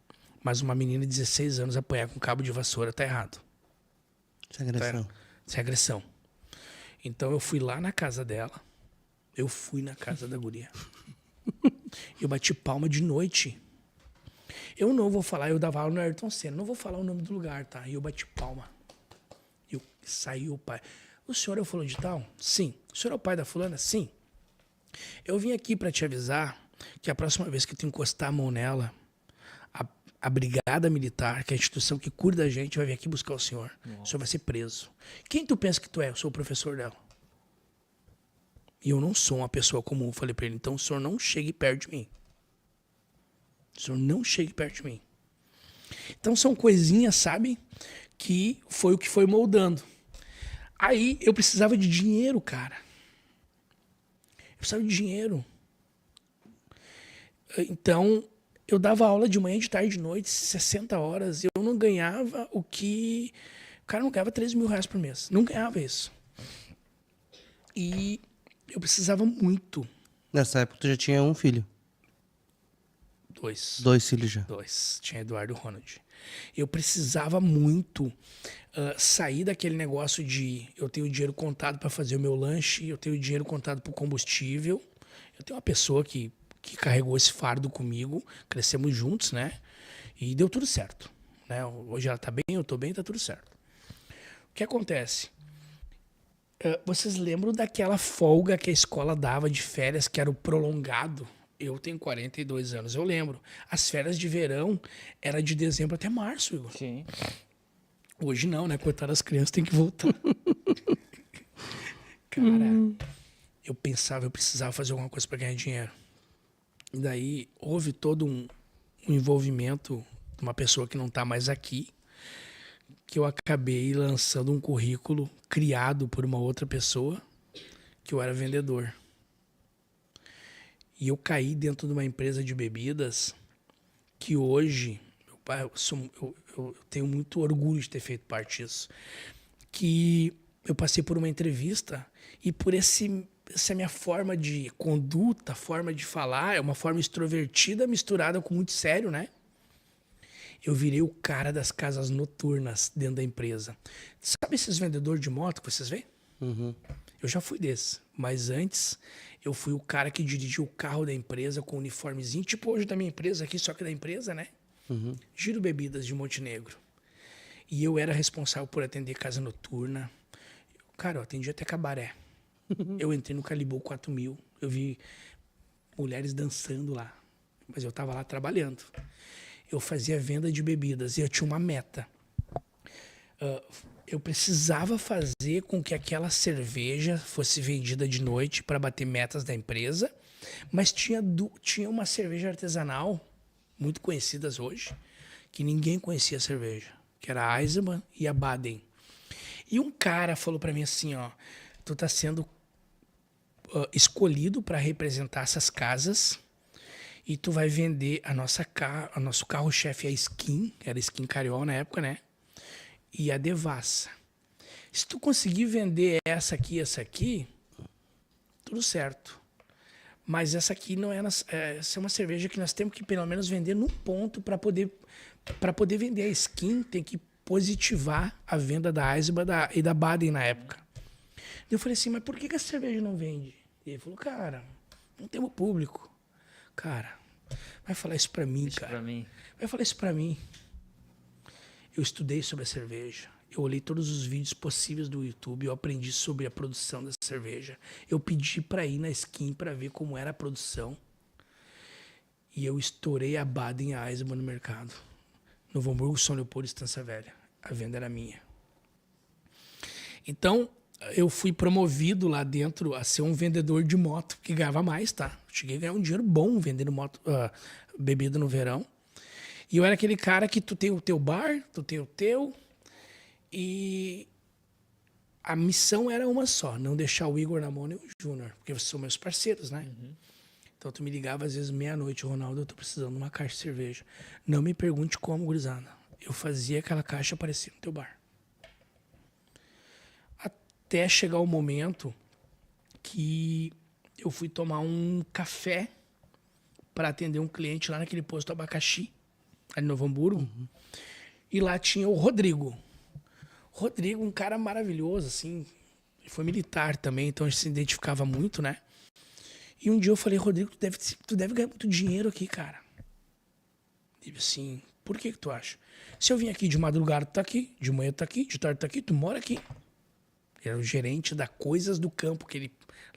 Mas uma menina de 16 anos apanhar com cabo de vassoura tá errado. Isso é agressão. Isso é agressão. Então eu fui lá na casa dela. Eu fui na casa da guria. Eu bati palma de noite. Eu não vou falar, eu dava aula no Ayrton Senna. Não vou falar o nome do lugar, tá? E eu bati palma. Saiu o pai. O senhor é o fulano de tal? Sim. O senhor é o pai da fulana? Sim. Eu vim aqui para te avisar que a próxima vez que tu encostar a mão nela, a Brigada Militar, que é a instituição que cuida da gente, vai vir aqui buscar o senhor. Nossa. O senhor vai ser preso. Quem tu pensa que tu é? Eu sou o professor dela. E eu não sou uma pessoa comum. Eu falei para ele, então o senhor não chegue perto de mim. O senhor não chegue perto de mim. Então são coisinhas, sabe? Que foi o que foi moldando. Aí eu precisava de dinheiro, cara. Eu precisava de dinheiro. Então, eu dava aula de manhã, de tarde, de noite, 60 horas. Eu não ganhava o que... O cara não ganhava 3 mil reais por mês. Não ganhava isso. E eu precisava muito. Nessa época tu já tinha um filho. 2. 2 filhos já. 2. Tinha Eduardo e Ronald. Eu precisava muito sair daquele negócio de eu tenho dinheiro contado para fazer o meu lanche, eu tenho dinheiro contado para o combustível. Eu tenho uma pessoa que carregou esse fardo comigo, crescemos juntos, né? E deu tudo certo. Né? Hoje ela tá bem, eu tô bem, tá tudo certo. O que acontece? Vocês lembram daquela folga que a escola dava de férias, que era o prolongado? Eu tenho 42 anos, eu lembro. As férias de verão era de dezembro até março, Igor. Sim. Hoje não, né? Coitado das crianças, tem que voltar. Cara, eu pensava, eu precisava fazer alguma coisa para ganhar dinheiro. E daí houve todo um envolvimento de uma pessoa que não está mais aqui, que eu acabei lançando um currículo criado por uma outra pessoa, que eu era vendedor. E eu caí dentro de uma empresa de bebidas que hoje, eu tenho muito orgulho de ter feito parte disso, que eu passei por uma entrevista e por essa minha forma de conduta, forma de falar, é uma forma extrovertida misturada com muito sério, né? Eu virei o cara das casas noturnas dentro da empresa. Sabe esses vendedores de moto que vocês veem? Uhum. Eu já fui desse, mas antes eu fui o cara que dirigia o carro da empresa com o uniformezinho, tipo hoje da minha empresa aqui, só que da empresa, né? Uhum. Giro Bebidas de Montenegro. E eu era responsável por atender casa noturna. Cara, eu atendi até cabaré. Eu entrei no Calibou 4000, eu vi mulheres dançando lá, mas eu tava lá trabalhando. Eu fazia venda de bebidas e eu tinha uma meta. Eu precisava fazer com que aquela cerveja fosse vendida de noite para bater metas da empresa, mas tinha uma cerveja artesanal, muito conhecidas hoje, que ninguém conhecia a cerveja, que era a Eisenbahn e a Baden. E um cara falou para mim assim, ó, tu tá sendo escolhido para representar essas casas e tu vai vender o nosso carro-chefe, a Skin, era Skin Cariol na época, né? E a Devassa. Se tu conseguir vender essa aqui, tudo certo. Mas essa aqui não é, essa é uma cerveja que nós temos que pelo menos vender num ponto para poder vender a Skin, tem que positivar a venda da Eisenbahn e da Baden na época. Eu falei assim, mas por que a cerveja não vende? E ele falou, cara, não temos público. Cara, vai falar isso pra mim, Deixa cara. pra mim. Vai falar isso pra mim. Eu estudei sobre a cerveja. Eu olhei todos os vídeos possíveis do YouTube. Eu aprendi sobre a produção da cerveja. Eu pedi pra ir na Skin pra ver como era a produção. E eu estourei a Baden Eisenbahn no mercado. Novo Hamburgo, São Leopoldo e Estância Velha. A venda era minha. Então, eu fui promovido lá dentro a ser um vendedor de moto, que ganhava mais, tá? Cheguei a ganhar um dinheiro bom vendendo moto, bebida no verão. E eu era aquele cara que tu tem o teu bar, tu tem o teu, e a missão era uma só, não deixar o Igor na mão nem o Júnior, porque são meus parceiros, né? Então tu me ligava às vezes meia-noite, Ronaldo, eu tô precisando de uma caixa de cerveja. Não me pergunte como, gurizada. Eu fazia aquela caixa aparecer no teu bar. Até chegar o momento que eu fui tomar um café para atender um cliente lá naquele posto do abacaxi, ali no Novo Hamburgo. E lá tinha o Rodrigo. Rodrigo, um cara maravilhoso, assim. Ele foi militar também, então a gente se identificava muito, né? E um dia eu falei, Rodrigo, tu deve ganhar muito dinheiro aqui, cara. Ele assim, por que tu acha? Se eu vim aqui de madrugada, tu tá aqui, de manhã tu tá aqui, de tarde tu tá aqui, tu mora aqui. Ele era o gerente da Coisas do Campo,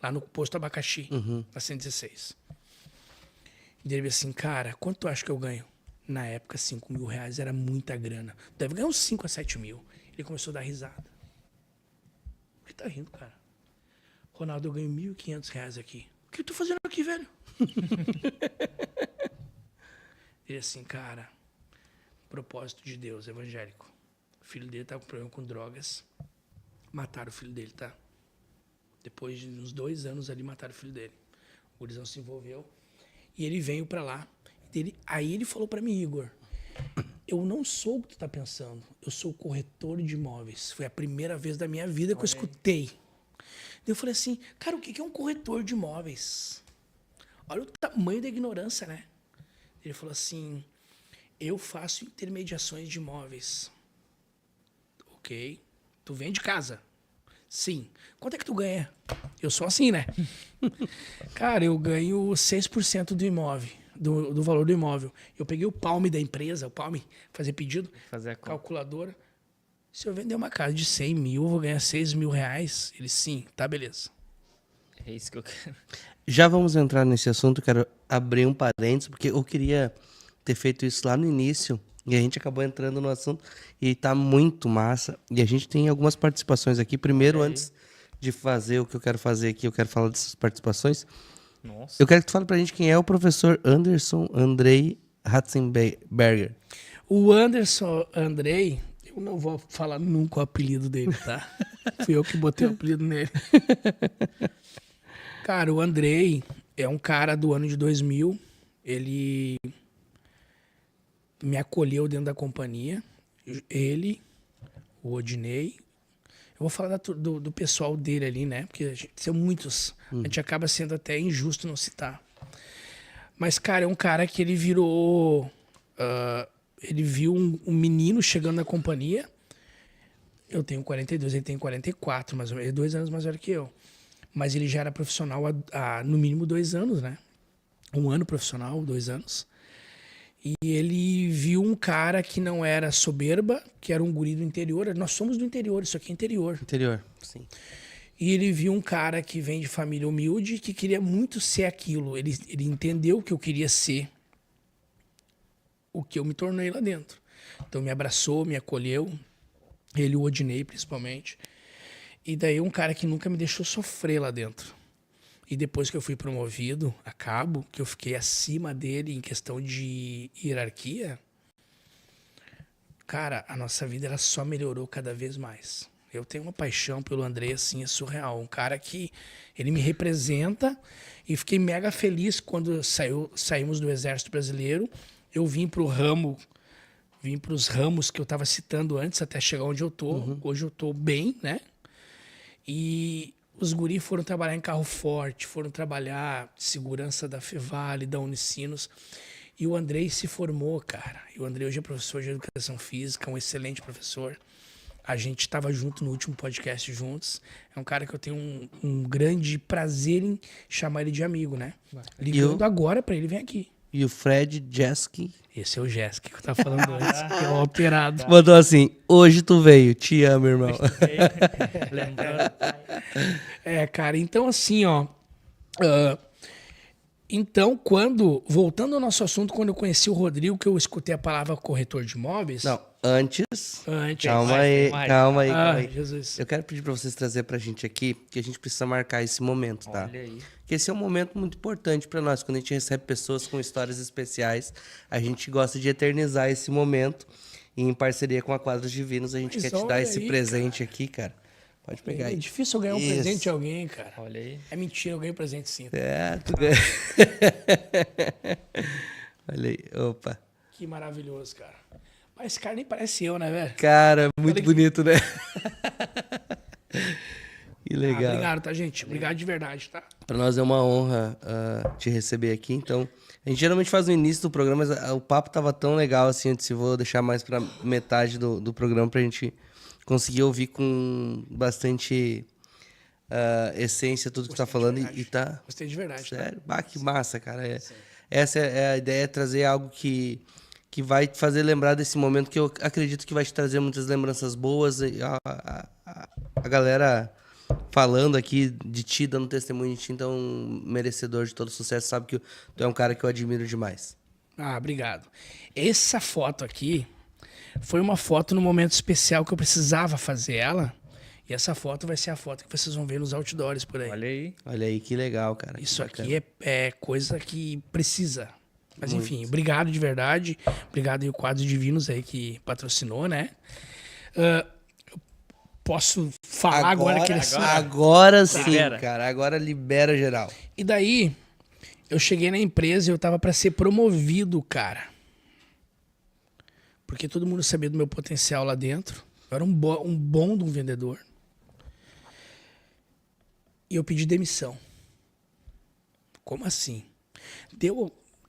lá no posto Abacaxi, na 116. E ele assim, cara, quanto tu acha que eu ganho? Na época, 5 mil reais era muita grana. Deve ganhar uns 5 a 7 mil. Ele começou a dar risada. Por que tá rindo, cara? Ronaldo, eu ganho 1.500 reais aqui. O que eu tô fazendo aqui, velho? Ele assim, cara, propósito de Deus, evangélico. O filho dele tava com problema com drogas. Mataram o filho dele, tá? Depois de uns 2 anos ali, mataram o filho dele. O gurizão se envolveu. E ele veio pra lá. Aí ele falou pra mim, Igor, eu não sou o que tu tá pensando. Eu sou corretor de imóveis. Foi a primeira vez da minha vida que eu escutei. Daí eu falei assim, cara, o que é um corretor de imóveis? Olha o tamanho da ignorância, né? Ele falou assim, eu faço intermediações de imóveis. Ok. Tu vende casa? Sim. Quanto é que tu ganha? Eu sou assim, né? Cara, eu ganho 6% do imóvel, do valor do imóvel. Eu peguei o Palme da empresa, o Palme, fazer pedido, Fazer a conta. calculadora. Se eu vender uma casa de 100 mil, eu vou ganhar 6 mil reais. Ele, sim, tá, beleza. É isso que eu quero. Já vamos entrar nesse assunto, quero abrir um parênteses, porque eu queria ter feito isso lá no início, e a gente acabou entrando no assunto, e tá muito massa. E a gente tem algumas participações aqui. Primeiro, antes de fazer o que eu quero fazer aqui, eu quero falar dessas participações. Nossa. Eu quero que tu fale pra gente quem é o professor Anderson Andrei Ratzenberger. O Anderson Andrei, eu não vou falar nunca o apelido dele, tá? Fui eu que botei o apelido nele. Cara, o Andrei é um cara do ano de 2000. Ele me acolheu dentro da companhia. Ele, o Odinei. Eu vou falar do pessoal dele ali, né? Porque são muitos. A gente acaba sendo até injusto não citar. Mas, cara, é um cara que ele virou... ele viu um menino chegando na companhia. Eu tenho 42, ele tem 44, mais ou menos. Ele é 2 anos mais velho que eu. Mas ele já era profissional há no mínimo 2 anos, né? 1 ano profissional, 2 anos. E ele viu um cara que não era soberba, que era um guri do interior. Nós somos do interior, isso aqui é interior. Interior, sim. E ele viu um cara que vem de família humilde, que queria muito ser aquilo. Ele entendeu que eu queria ser o que eu me tornei lá dentro. Então me abraçou, me acolheu. Ele, o Odinei, principalmente. E daí um cara que nunca me deixou sofrer lá dentro. E depois que eu fui promovido a cabo, que eu fiquei acima dele em questão de hierarquia, cara, a nossa vida ela só melhorou cada vez mais. Eu tenho uma paixão pelo Andrei, assim, é surreal. Um cara que ele me representa e fiquei mega feliz quando saímos do Exército Brasileiro. Eu vim para os ramos que eu estava citando antes, até chegar onde eu tô. Hoje eu tô bem, né? E os guris foram trabalhar em carro forte, foram trabalhar segurança da Fevale, da Unicinos. E o Andrei se formou, cara. E o Andrei hoje é professor de educação física, um excelente professor. A gente estava junto no último podcast juntos. É um cara que eu tenho um grande prazer em chamar ele de amigo, né? Ligando agora pra ele, vem aqui. E o Fred Jeski Esse é o Jéssica que eu tava falando antes, que é o operado. mandou assim: hoje tu veio, te amo, irmão. Lembrando. Cara, então assim, ó. Então, voltando ao nosso assunto, quando eu conheci o Rodrigo, que eu escutei a palavra corretor de imóveis. Não, antes. Antes. Calma aí, mais. calma aí, calma Ah, aí. Jesus. Eu quero pedir pra vocês trazer pra gente aqui, que a gente precisa marcar esse momento, tá? Olha aí. Porque esse é um momento muito importante pra nós. Quando a gente recebe pessoas com histórias especiais, a gente gosta de eternizar esse momento. E em parceria com a Quadros Divinos, a gente Mas quer te dar olha esse aí, presente aqui, cara. Pode pegar É aí. difícil eu ganhar um Isso. presente de alguém, cara. Olha aí. É mentira, eu ganhei presente sim. É, tu ganha. Olha aí, opa. Que maravilhoso, cara. Mas esse cara nem parece eu, né, velho? Cara, muito Olha que- bonito, né? Que legal. Obrigado, tá, gente? Obrigado de verdade, tá? Para nós é uma honra te receber aqui. Então, a gente geralmente faz no início do programa, mas o papo tava tão legal assim. Eu disse, vou deixar mais para metade do programa pra gente conseguir ouvir com bastante essência tudo que tu tá falando. E tá. Gostei de verdade, tá? Sério? Bah, que massa, cara. Essa é a ideia, é trazer algo que vai te fazer lembrar desse momento que eu acredito que vai te trazer muitas lembranças boas. E a galera falando aqui de ti, dando testemunho de ti, então merecedor de todo sucesso, sabe que tu é um cara que eu admiro demais. Ah, obrigado. Essa foto aqui foi uma foto no momento especial que eu precisava fazer ela. E essa foto vai ser a foto que vocês vão ver nos outdoors por aí. Olha aí. Olha aí, que legal, cara. Isso que bacana. aqui é coisa que precisa. Mas enfim, obrigado de verdade. Obrigado aí o Quadros Divinos aí que patrocinou, né? Posso falar agora que eles... Agora sim, Libera. cara. Agora libera geral. E daí, eu cheguei na empresa e eu tava para ser promovido, cara. Porque todo mundo sabia do meu potencial lá dentro. Eu era um bom de um vendedor. E eu pedi demissão. Como assim?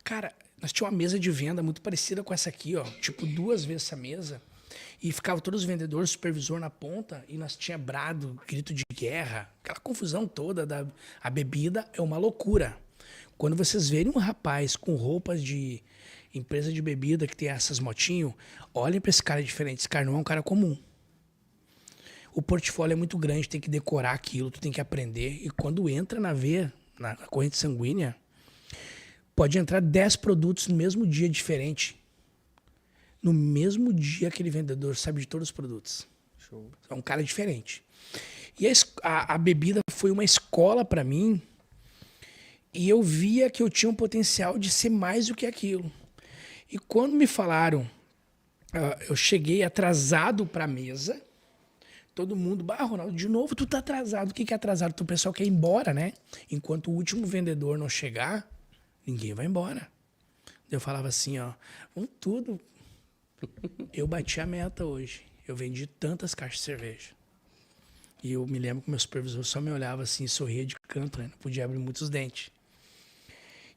Cara, nós tínhamos uma mesa de venda muito parecida com essa aqui, ó. Tipo, 2 vezes essa mesa. E ficava todos os vendedores, supervisor na ponta, e nós tinha brado, grito de guerra, aquela confusão toda a bebida é uma loucura. Quando vocês verem um rapaz com roupas de empresa de bebida que tem essas motinhos, olhem para esse cara diferente. Esse cara não é um cara comum. O portfólio é muito grande, tem que decorar aquilo, tu tem que aprender. E quando entra na veia, na corrente sanguínea, pode entrar 10 produtos no mesmo dia diferente. No mesmo dia, aquele vendedor sabe de todos os produtos. Show. É um cara diferente. E a bebida foi uma escola para mim. E eu via que eu tinha um potencial de ser mais do que aquilo. E quando me falaram, eu cheguei atrasado para a mesa. Todo mundo, Ronaldo, de novo tu tá atrasado. O que é atrasado? O pessoal quer ir embora, né? Enquanto o último vendedor não chegar, ninguém vai embora. Eu falava assim, ó, vamos tudo. Eu bati a meta hoje. Eu vendi tantas caixas de cerveja. E eu me lembro que o meu supervisor só me olhava assim e sorria de canto, né? Não podia abrir muitos dentes.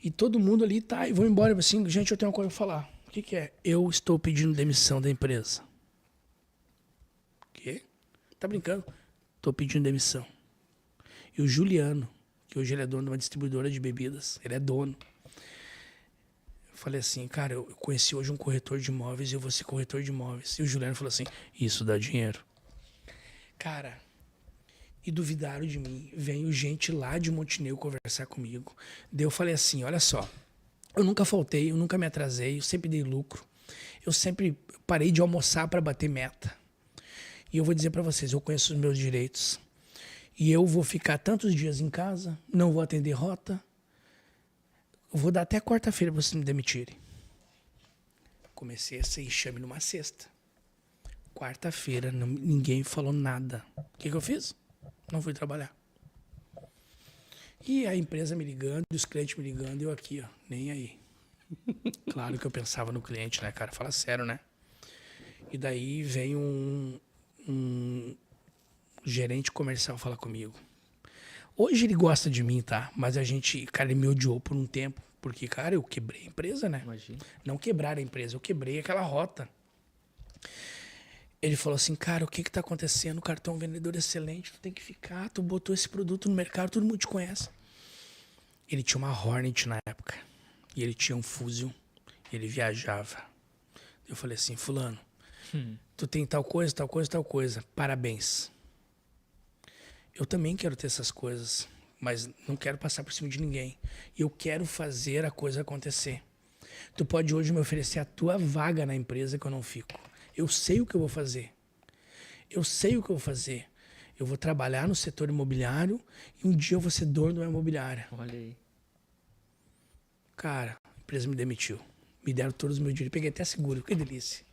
E todo mundo ali tá, e vou embora. Eu assim, gente, eu tenho uma coisa pra falar. O que é? Eu estou pedindo demissão da empresa. O quê? Tá brincando? Tô pedindo demissão. E o Juliano, que hoje ele é dono de uma distribuidora de bebidas, ele é dono. Eu falei assim, cara, eu conheci hoje um corretor de imóveis e eu vou ser corretor de imóveis. E o Juliano falou assim, isso dá dinheiro. Cara, e duvidaram de mim. Veio gente lá de Montenegro conversar comigo. Daí eu falei assim, olha só, eu nunca faltei, eu nunca me atrasei, eu sempre dei lucro. Eu sempre parei de almoçar para bater meta. E eu vou dizer para vocês, eu conheço os meus direitos. E eu vou ficar tantos dias em casa, não vou atender rota. Eu vou dar até quarta-feira para vocês me demitirem. Comecei a ser enxame numa sexta. Quarta-feira, ninguém falou nada. O que eu fiz? Não fui trabalhar. E a empresa me ligando, os clientes me ligando, e eu aqui, ó, nem aí. Claro que eu pensava no cliente, né, cara? Fala sério, né? E daí vem um gerente comercial falar comigo. Hoje ele gosta de mim, tá? Mas cara, ele me odiou por um tempo. Porque, cara, eu quebrei a empresa, né? Imagina. Não quebrar a empresa, eu quebrei aquela rota. Ele falou assim, cara, o que que tá acontecendo? O cara, tu é um vendedor excelente, tu tem que ficar, tu botou esse produto no mercado, todo mundo te conhece. Ele tinha uma Hornet na época. E ele tinha um Fusion. E ele viajava. Eu falei assim, fulano, tu tem tal coisa, tal coisa, tal coisa. Parabéns. Eu também quero ter essas coisas, mas não quero passar por cima de ninguém. Eu quero fazer a coisa acontecer. Tu pode hoje me oferecer a tua vaga na empresa que eu não fico. Eu sei o que eu vou fazer. Eu sei o que eu vou fazer. Eu vou trabalhar no setor imobiliário e um dia eu vou ser dono de uma imobiliária. Olha aí. Cara, a empresa me demitiu. Me deram todos os meus direitos. Peguei até seguro. Que delícia.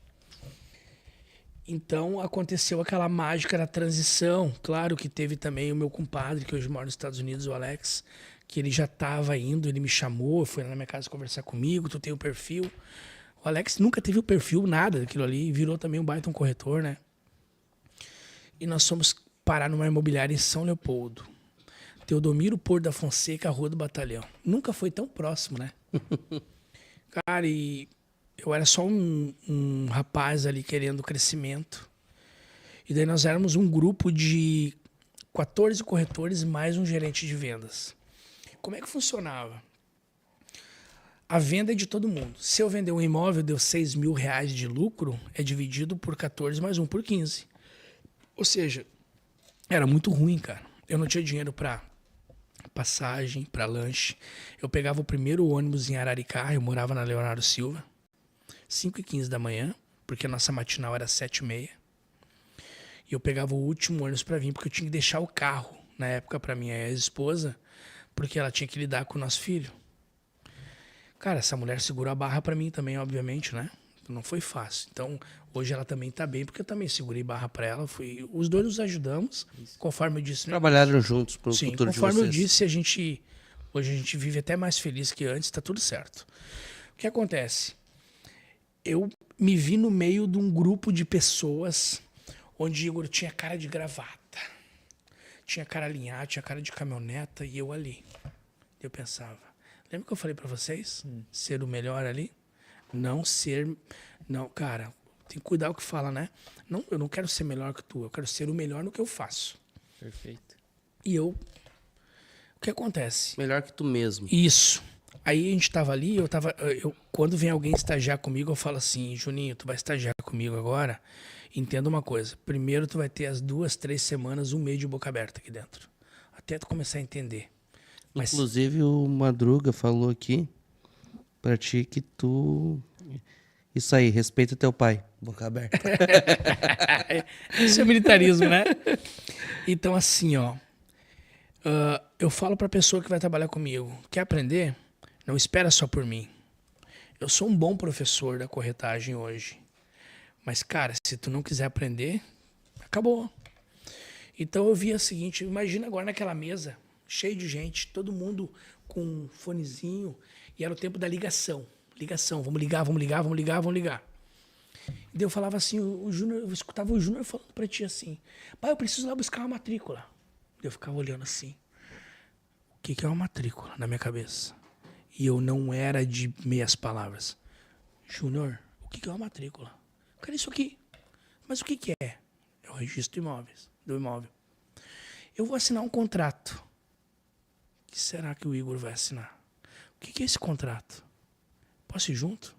Então, aconteceu aquela mágica da transição. Claro que teve também o meu compadre, que hoje mora nos Estados Unidos, o Alex, que ele já estava indo, ele me chamou, foi lá na minha casa conversar comigo, tu tem o perfil. O Alex nunca teve o perfil, nada daquilo ali, virou também um baita um corretor, né? E nós fomos parar numa imobiliária em São Leopoldo. Teodomiro Porto da Fonseca, Rua do Batalhão. Nunca foi tão próximo, né? Cara, e eu era só um rapaz ali querendo crescimento. E daí nós éramos um grupo de 14 corretores e mais um gerente de vendas. Como é que funcionava? A venda é de todo mundo. Se eu vender um imóvel, deu R$6.000 de lucro, é dividido por 14 mais 1 por 15. Ou seja, era muito ruim, cara. Eu não tinha dinheiro para passagem, para lanche. Eu pegava o primeiro ônibus em Araricá, eu morava na Leonardo Silva, 5h15 da manhã, porque a nossa matinal era 7h30. E eu pegava o último ônibus para vir, porque eu tinha que deixar o carro, na época, para minha ex-esposa, porque ela tinha que lidar com o nosso filho. Cara, essa mulher segurou a barra para mim também, obviamente, né? Não foi fácil. Então, hoje ela também tá bem, porque eu também segurei barra para ela. Os dois nos ajudamos, conforme eu disse. Trabalharam juntos pro Sim, futuro de conforme eu vocês. disse, hoje a gente vive até mais feliz que antes, tá tudo certo. O que acontece? Eu me vi no meio de um grupo de pessoas onde Igor tinha cara de gravata, tinha cara alinhada, tinha cara de caminhoneta e eu ali. Eu pensava, lembra que eu falei pra vocês? Ser o melhor ali? Não ser... Não, cara, tem que cuidar o que fala, né? Não, eu não quero ser melhor que tu, eu quero ser o melhor no que eu faço. Perfeito. E eu... O que acontece? Melhor que tu mesmo. Isso. Aí a gente tava ali, quando vem alguém estagiar comigo, eu falo assim, Juninho, tu vai estagiar comigo agora? Entenda uma coisa, primeiro tu vai ter as 2, 3 semanas, um mês de boca aberta aqui dentro. Até tu começar a entender. Mas, Inclusive o Madruga falou aqui pra ti que tu... Isso aí, respeita teu pai. Boca aberta. isso é militarismo, né? Então assim, ó. Eu falo pra pessoa que vai trabalhar comigo, quer aprender? Não espera só por mim. Eu sou um bom professor da corretagem hoje. Mas, cara, se tu não quiser aprender, acabou. Então eu via o seguinte, imagina agora naquela mesa, cheio de gente, todo mundo com um fonezinho, e era o tempo da ligação. Ligação, vamos ligar, vamos ligar, vamos ligar, vamos ligar. E daí eu falava assim, o Júnior, eu escutava o Júnior falando pra ti assim, pai, eu preciso ir lá buscar uma matrícula. Eu ficava olhando assim, o que é uma matrícula na minha cabeça? E eu não era de meias palavras. Júnior, o que é uma matrícula? Cara, isso aqui. Mas o que é? É o registro do imóvel. Eu vou assinar um contrato. O que será que o Igor vai assinar? O que é esse contrato? Posso ir junto?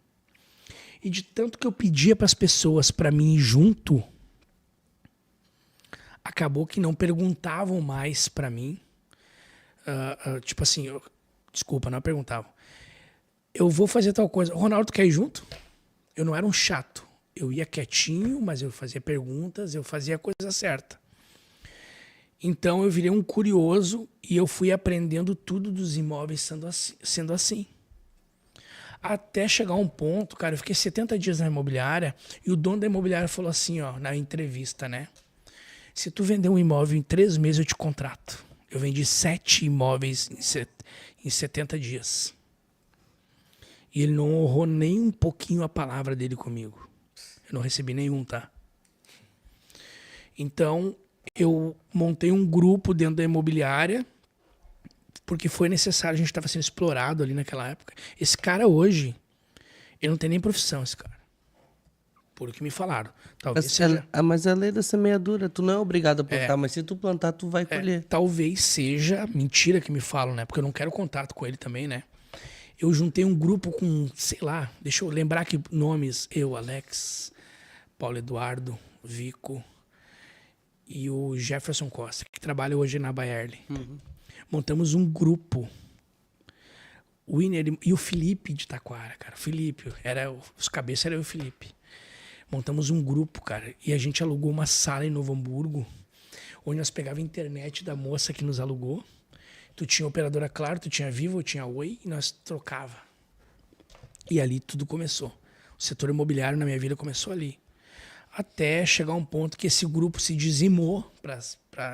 E de tanto que eu pedia para as pessoas para mim ir junto, acabou que não perguntavam mais para mim. Tipo assim, desculpa, não perguntavam. Eu vou fazer tal coisa. Ronaldo, quer ir junto? Eu não era um chato. Eu ia quietinho, mas eu fazia perguntas, eu fazia a coisa certa. Então eu virei um curioso e eu fui aprendendo tudo dos imóveis sendo assim. Até chegar um ponto, cara, eu fiquei 70 dias na imobiliária e o dono da imobiliária falou assim, ó, na entrevista, né? Se tu vender um imóvel em 3 meses, eu te contrato. Eu vendi 7 imóveis em 70 dias. E ele não honrou nem um pouquinho a palavra dele comigo. Eu não recebi nenhum, tá? Então, eu montei um grupo dentro da imobiliária, porque foi necessário, a gente estava sendo explorado ali naquela época. Esse cara hoje, ele não tem nem profissão, esse cara. Por o que me falaram. Talvez seja... Mas a lei da semeadura, tu não é obrigado a plantar, mas se tu plantar, tu vai colher. Talvez seja mentira que me falam, né? Porque eu não quero contato com ele também, né? Eu juntei um grupo com, sei lá, deixa eu lembrar aqui nomes. Eu, Alex, Paulo Eduardo, Vico e o Jefferson Costa, que trabalha hoje na Bayerly. Montamos um grupo. O Winner e o Felipe de Taquara, cara. O Felipe, os cabeças eram eu e o Felipe. Montamos um grupo, cara, e a gente alugou uma sala em Novo Hamburgo, onde nós pegava a internet da moça que nos alugou. Tu tinha operadora Claro, tu tinha Vivo, eu tinha Oi, e nós trocava. E ali tudo começou. O setor imobiliário na minha vida começou ali. Até chegar um ponto que esse grupo se dizimou,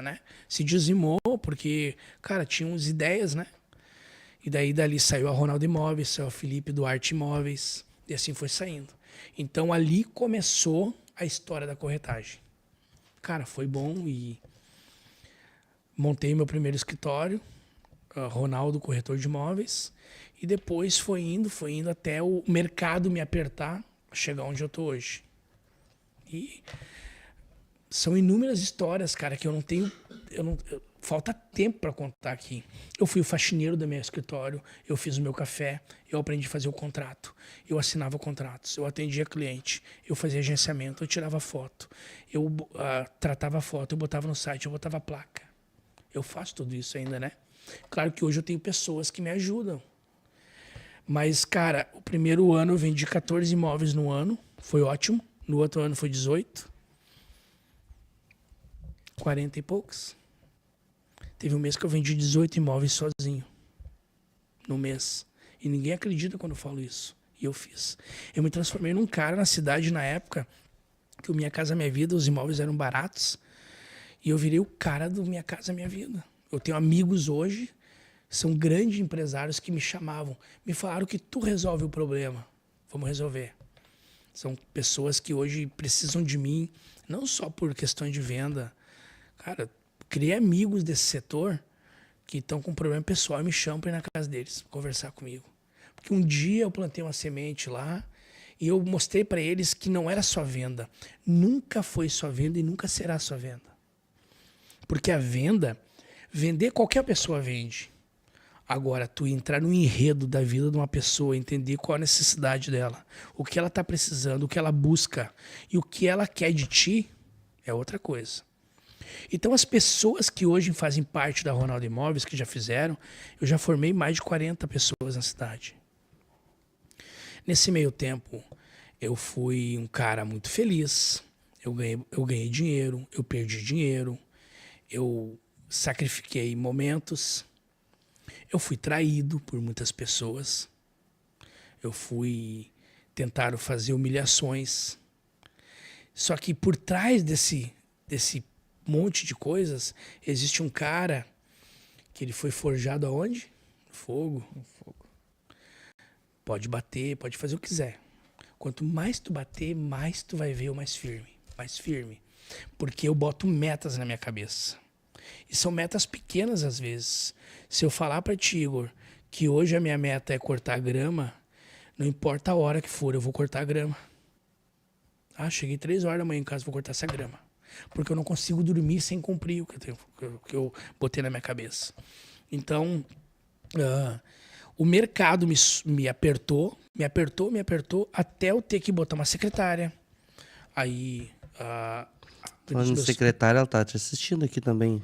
né? Se dizimou porque, cara, tinha umas ideias, né? E dali saiu a Ronaldo Imóveis, saiu a Felipe Duarte Imóveis, e assim foi saindo. Então ali começou a história da corretagem. Cara, foi bom e montei meu primeiro escritório, Ronaldo Corretor de Imóveis, e depois foi indo até o mercado me apertar, chegar onde eu tô hoje. E são inúmeras histórias, cara, que eu não tenho... falta tempo para contar aqui. Eu fui o faxineiro do meu escritório, eu fiz o meu café, eu aprendi a fazer o contrato, eu assinava contratos, eu atendia cliente, eu fazia agenciamento, eu tirava foto, eu tratava foto, eu botava no site, eu botava placa. Eu faço tudo isso ainda, né? Claro que hoje eu tenho pessoas que me ajudam. Mas, cara, o primeiro ano eu vendi 14 imóveis no ano, foi ótimo. No outro ano foi 18. 40 e poucos. Teve um mês que eu vendi 18 imóveis sozinho. No mês. E ninguém acredita quando eu falo isso. E eu fiz. Eu me transformei num cara na cidade na época que o Minha Casa Minha Vida, os imóveis eram baratos. E eu virei o cara do Minha Casa Minha Vida. Eu tenho amigos hoje, são grandes empresários que me chamavam. Me falaram que tu resolve o problema. Vamos resolver. São pessoas que hoje precisam de mim, não só por questões de venda. Cara, criei amigos desse setor que estão com problema pessoal e me chamam para ir na casa deles, conversar comigo. Porque um dia eu plantei uma semente lá e eu mostrei para eles que não era só venda. Nunca foi só venda e nunca será só venda. Porque a venda, vender qualquer pessoa vende. Agora, tu entrar no enredo da vida de uma pessoa, entender qual a necessidade dela, o que ela está precisando, o que ela busca e o que ela quer de ti, é outra coisa. Então, as pessoas que hoje fazem parte da Ronaldo Imóveis, que já fizeram, eu já formei mais de 40 pessoas na cidade. Nesse meio tempo, eu fui um cara muito feliz, eu ganhei dinheiro, eu perdi dinheiro, eu sacrifiquei momentos, eu fui traído por muitas pessoas, tentaram fazer humilhações. Só que por trás desse monte de coisas, existe um cara que ele foi forjado aonde? No fogo. No fogo. Pode bater, pode fazer o que quiser. Quanto mais tu bater, mais tu vai ver o mais firme. Mais firme. Porque eu boto metas na minha cabeça. E são metas pequenas às vezes. Se eu falar pra ti, Igor, que hoje a minha meta é cortar grama, não importa a hora que for, eu vou cortar a grama. Cheguei 3 horas da manhã em casa, vou cortar essa grama. Porque eu não consigo dormir sem cumprir o que eu botei na minha cabeça. Então, o mercado me apertou, até eu ter que botar uma secretária. Aí... Falando em secretária, ela tá te assistindo aqui também.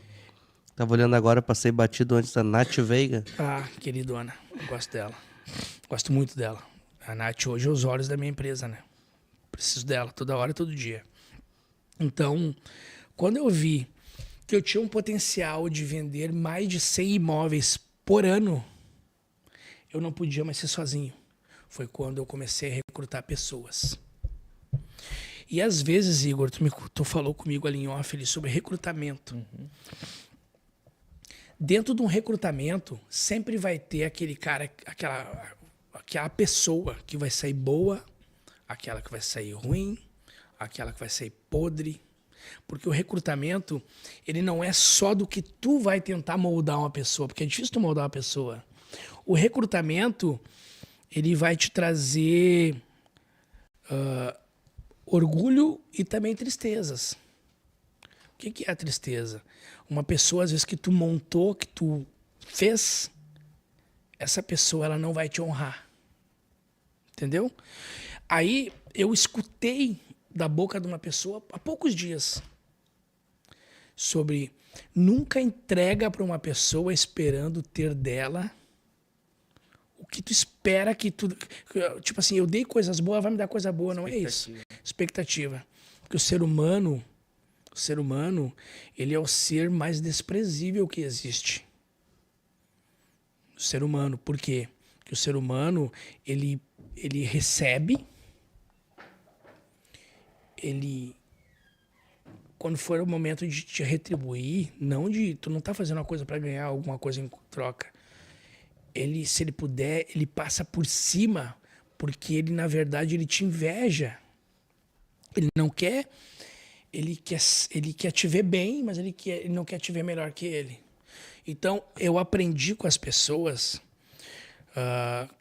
Tava olhando agora, passei batido antes da Nath Veiga. Queridona, eu gosto dela. Gosto muito dela. A Nath hoje é os olhos da minha empresa, né? Preciso dela toda hora, todo dia. Então, quando eu vi que eu tinha um potencial de vender mais de 100 imóveis por ano, eu não podia mais ser sozinho. Foi quando eu comecei a recrutar pessoas. E às vezes, Igor, tu falou comigo ali em off ali sobre recrutamento. Uhum. Dentro de um recrutamento, sempre vai ter aquele cara, aquela pessoa que vai sair boa, aquela que vai sair ruim, aquela que vai sair podre. Porque o recrutamento, ele não é só do que tu vai tentar moldar uma pessoa, porque é difícil tu moldar uma pessoa. O recrutamento, ele vai te trazer orgulho e também tristezas. O que é a tristeza? Uma pessoa, às vezes, que tu montou, que tu fez, essa pessoa ela não vai te honrar. Entendeu? Aí eu escutei da boca de uma pessoa há poucos dias sobre nunca entrega para uma pessoa esperando ter dela o que tu espera que tu... Tipo assim, eu dei coisas boas, vai me dar coisa boa, não é isso. Expectativa. Porque o ser humano, ele é o ser mais desprezível que existe. O ser humano. Por quê? Porque o ser humano, ele recebe, quando for o momento de te retribuir, tu não tá fazendo uma coisa para ganhar alguma coisa em troca. Se ele puder, ele passa por cima, porque ele, na verdade, ele te inveja. Ele não quer, ele quer te ver bem, mas ele não quer te ver melhor que ele. Então, eu aprendi com as pessoas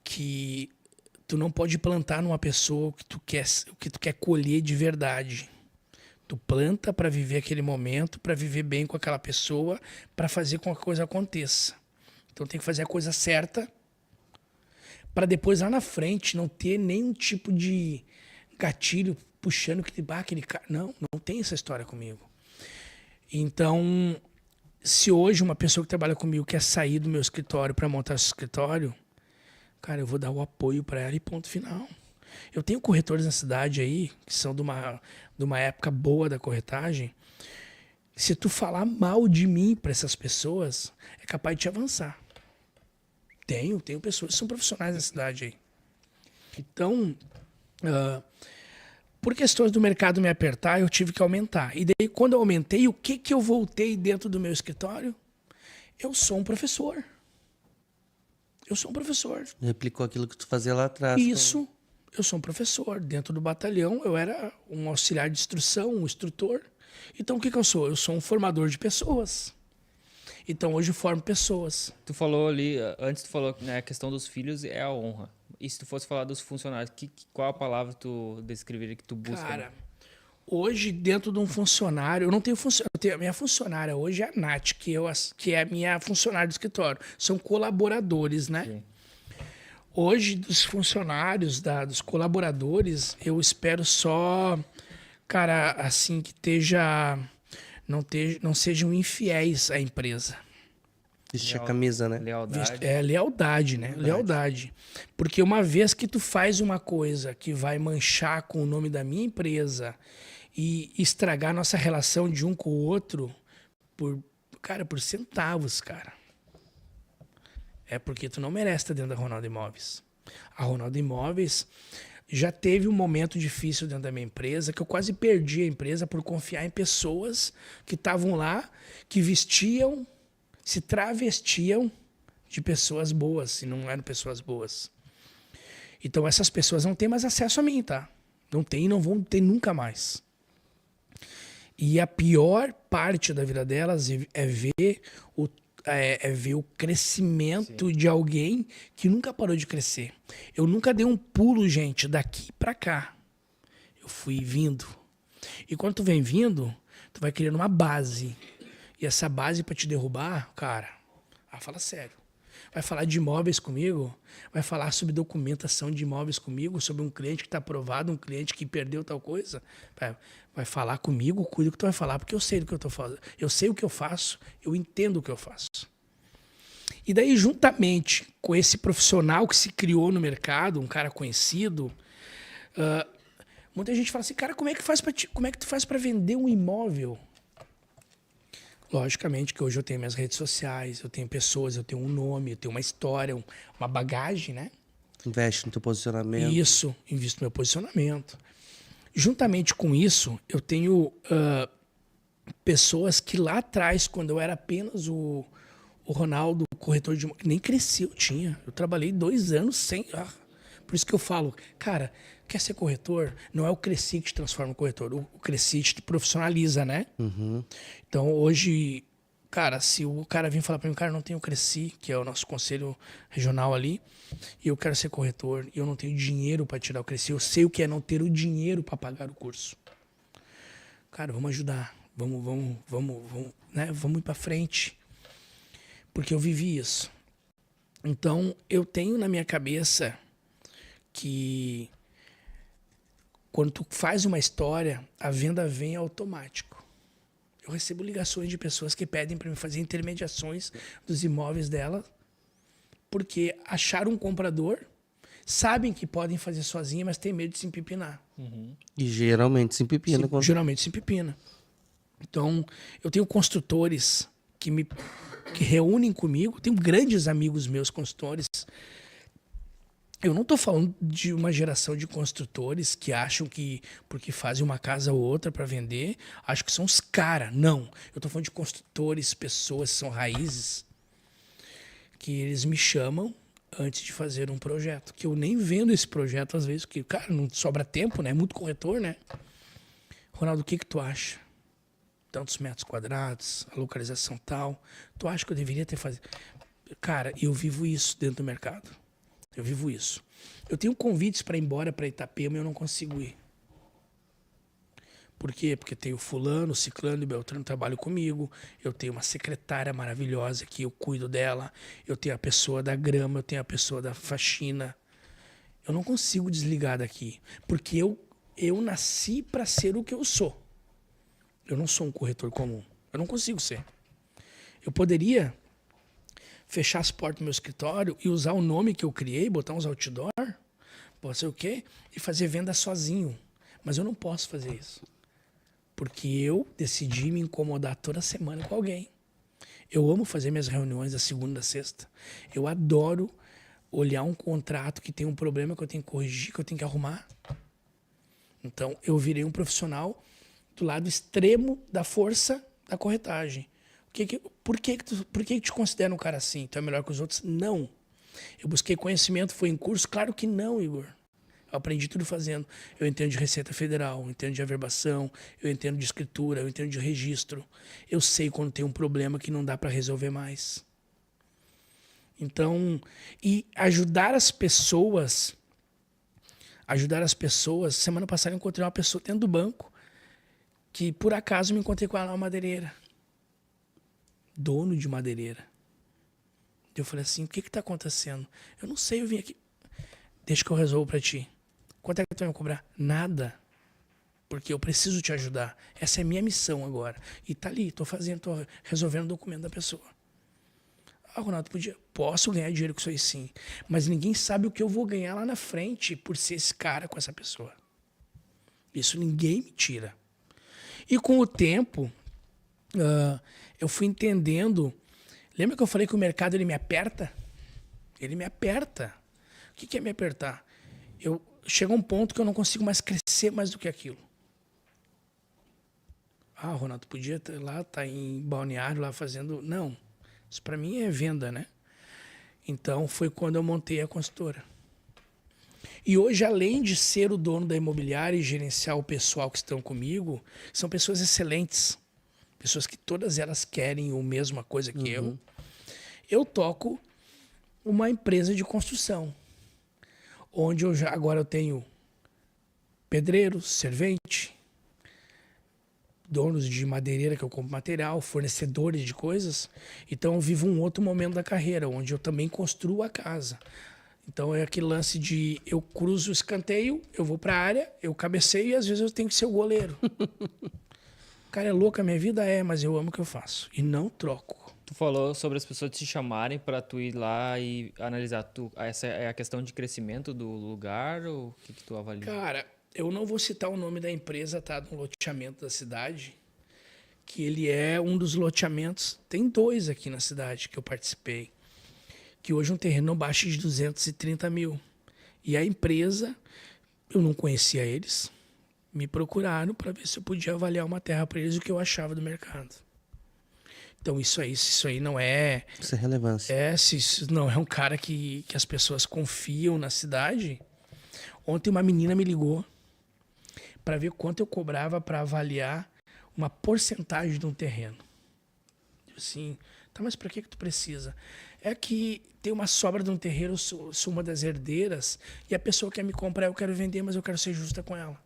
que tu não pode plantar numa pessoa o que tu quer colher de verdade. Tu planta para viver aquele momento, para viver bem com aquela pessoa, para fazer com que a coisa aconteça. Então tem que fazer a coisa certa para depois lá na frente não ter nenhum tipo de gatilho puxando aquele cara. Não tem essa história comigo. Então, se hoje uma pessoa que trabalha comigo quer sair do meu escritório para montar esse escritório, cara, eu vou dar o apoio para ela e ponto final. Eu tenho corretores na cidade aí, que são de uma época boa da corretagem. Se tu falar mal de mim para essas pessoas, é capaz de te avançar. Tenho pessoas que são profissionais na cidade aí. Então, por questões do mercado me apertar, eu tive que aumentar. E daí, quando eu aumentei, o que eu voltei dentro do meu escritório? Eu sou um professor. Replicou aquilo que tu fazia lá atrás. Isso. Eu sou um professor. Dentro do batalhão, eu era um auxiliar de instrução, um instrutor. Então, o que eu sou? Eu sou um formador de pessoas. Então, hoje eu formo pessoas. Tu falou ali, antes tu falou que a questão dos filhos é a honra. E se tu fosse falar dos funcionários, qual a palavra tu descreveria que tu busca? Cara, hoje, dentro de um funcionário, eu não tenho funcionário. A minha funcionária hoje é a Nath, que é a minha funcionária do escritório. São colaboradores, né? Sim. Hoje, dos funcionários, dos colaboradores, eu espero só, cara, assim, que não sejam infiéis à empresa. Vestir a camisa, né? Lealdade. É lealdade, né? Lealdade. Porque uma vez que tu faz uma coisa que vai manchar com o nome da minha empresa e estragar nossa relação de um com o outro por centavos, cara. É porque tu não merece estar dentro da Ronaldo Imóveis. A Ronaldo Imóveis já teve um momento difícil dentro da minha empresa, que eu quase perdi a empresa por confiar em pessoas que estavam lá, que se travestiam de pessoas boas, e não eram pessoas boas. Então essas pessoas não têm mais acesso a mim, tá? Não tem e não vão ter nunca mais. E a pior parte da vida delas é ver o crescimento de alguém que nunca parou de crescer. Eu nunca dei um pulo, gente, daqui pra cá. Eu fui vindo. E quando tu vem vindo, tu vai criando uma base. E essa base pra te derrubar, cara, fala sério. Vai falar de imóveis comigo, vai falar sobre documentação de imóveis comigo, sobre um cliente que está aprovado, um cliente que perdeu tal coisa. Vai falar comigo, cuida do que tu vai falar, porque eu sei do que eu estou fazendo. Eu sei o que eu faço, eu entendo o que eu faço. E daí, juntamente com esse profissional que se criou no mercado, um cara conhecido, muita gente fala assim, cara, como é que tu faz para vender um imóvel? Logicamente que hoje eu tenho minhas redes sociais, eu tenho pessoas, eu tenho um nome, eu tenho uma história, uma bagagem, né? Investe no teu posicionamento. Isso, invisto no meu posicionamento. Juntamente com isso, eu tenho pessoas que lá atrás, quando eu era apenas o Ronaldo, o corretor de imóveis, nem cresci, eu trabalhei 2 anos sem... Por isso que eu falo, cara, quer ser corretor? Não é o Cresci que te transforma em corretor. O Cresci te profissionaliza, né? Uhum. Então, hoje, Cara, se o cara vir falar pra mim, cara, eu não tenho Cresci, que é o nosso conselho regional ali, e eu quero ser corretor, e eu não tenho dinheiro para tirar o Cresci, eu sei o que é não ter o dinheiro para pagar o curso. Cara, vamos ajudar, vamos, né? Vamos ir para frente, porque eu vivi isso. Então, eu tenho na minha cabeça que quando tu faz uma história, a venda vem automático. Eu recebo ligações de pessoas que pedem para mim fazer intermediações dos imóveis dela, porque acharam um comprador, sabem que podem fazer sozinha, mas tem medo de se empipinar. E geralmente se empipina. Geralmente se empipina. Então, eu tenho construtores que reúnem comigo, tenho grandes amigos meus construtores. Eu não estou falando de uma geração de construtores que acham que porque fazem uma casa ou outra para vender, acho que são os caras. Não. Eu estou falando de construtores, pessoas que são raízes, que eles me chamam antes de fazer um projeto. Que eu nem vendo esse projeto às vezes, porque, cara, não sobra tempo, né? É muito corretor, né? Ronaldo, o que tu acha? Tantos metros quadrados, a localização tal. Tu acha que eu deveria ter feito? Cara, eu vivo isso dentro do mercado. Eu vivo isso. Eu tenho convites para ir embora para Itapema e eu não consigo ir. Por quê? Porque tem o fulano, o ciclano e o beltrano trabalham comigo. Eu tenho uma secretária maravilhosa que eu cuido dela. Eu tenho a pessoa da grama, eu tenho a pessoa da faxina. Eu não consigo desligar daqui. Porque eu nasci para ser o que eu sou. Eu não sou um corretor comum. Eu não consigo ser. Eu poderia fechar as portas do meu escritório e usar o nome que eu criei, botar uns outdoor, pode ser o quê? E fazer venda sozinho. Mas eu não posso fazer isso. Porque eu decidi me incomodar toda semana com alguém. Eu amo fazer minhas reuniões da segunda a sexta. Eu adoro olhar um contrato que tem um problema que eu tenho que corrigir, que eu tenho que arrumar. Então, eu virei um profissional do lado extremo da força da corretagem. Por que te considera um cara assim? Tu é melhor que os outros? Não. Eu busquei conhecimento, foi em curso? Claro que não, Igor. Eu aprendi tudo fazendo. Eu entendo de Receita Federal, eu entendo de averbação, eu entendo de escritura, eu entendo de registro. Eu sei quando tem um problema que não dá para resolver mais. Então, e ajudar as pessoas. Semana passada eu encontrei uma pessoa dentro do banco que por acaso me encontrei com ela numa madeireira. Dono de madeireira. Eu falei assim, o que está acontecendo? Eu não sei, eu vim aqui. Deixa que eu resolvo para ti. Quanto é que tu vai me cobrar? Nada. Porque eu preciso te ajudar. Essa é a minha missão agora. E tá ali, tô resolvendo o documento da pessoa. Ah, Ronaldo, posso ganhar dinheiro com isso aí sim. Mas ninguém sabe o que eu vou ganhar lá na frente por ser esse cara com essa pessoa. Isso ninguém me tira. E com o tempo, eu fui entendendo. Lembra que eu falei que o mercado ele me aperta? Ele me aperta. O que é me apertar? Chega um ponto que eu não consigo mais crescer mais do que aquilo. Ah, Ronaldo, podia estar lá, tá em Balneário lá fazendo. Não, isso para mim é venda, né? Então foi quando eu montei a consultora. E hoje, além de ser o dono da imobiliária e gerenciar o pessoal que estão comigo, são pessoas excelentes. Pessoas que todas elas querem a mesma coisa que eu. Eu toco uma empresa de construção, onde agora eu tenho pedreiros, servente, donos de madeireira que eu compro material, fornecedores de coisas. Então eu vivo um outro momento da carreira, onde eu também construo a casa. Então é aquele lance de eu cruzo o escanteio, eu vou para a área, eu cabeceio e às vezes eu tenho que ser o goleiro. Cara, é louca a minha vida? É, mas eu amo o que eu faço. E não troco. Tu falou sobre as pessoas te chamarem para tu ir lá e analisar. Essa é a questão de crescimento do lugar ou o que tu avalia? Cara, eu não vou citar o nome da empresa, tá? No loteamento da cidade, que ele é um dos loteamentos. Tem 2 aqui na cidade que eu participei. Que hoje um terreno não baixa de 230 mil. E a empresa, eu não conhecia eles, me procuraram para ver se eu podia avaliar uma terra para eles, o que eu achava do mercado. Então isso aí não é... Isso é relevância. Se isso não é um cara que as pessoas confiam na cidade. Ontem uma menina me ligou para ver quanto eu cobrava para avaliar uma porcentagem de um terreno. assim, tá, mas pra que tu precisa? É que tem uma sobra de um terreiro, sou uma das herdeiras, e a pessoa quer me comprar, eu quero vender, mas eu quero ser justa com ela.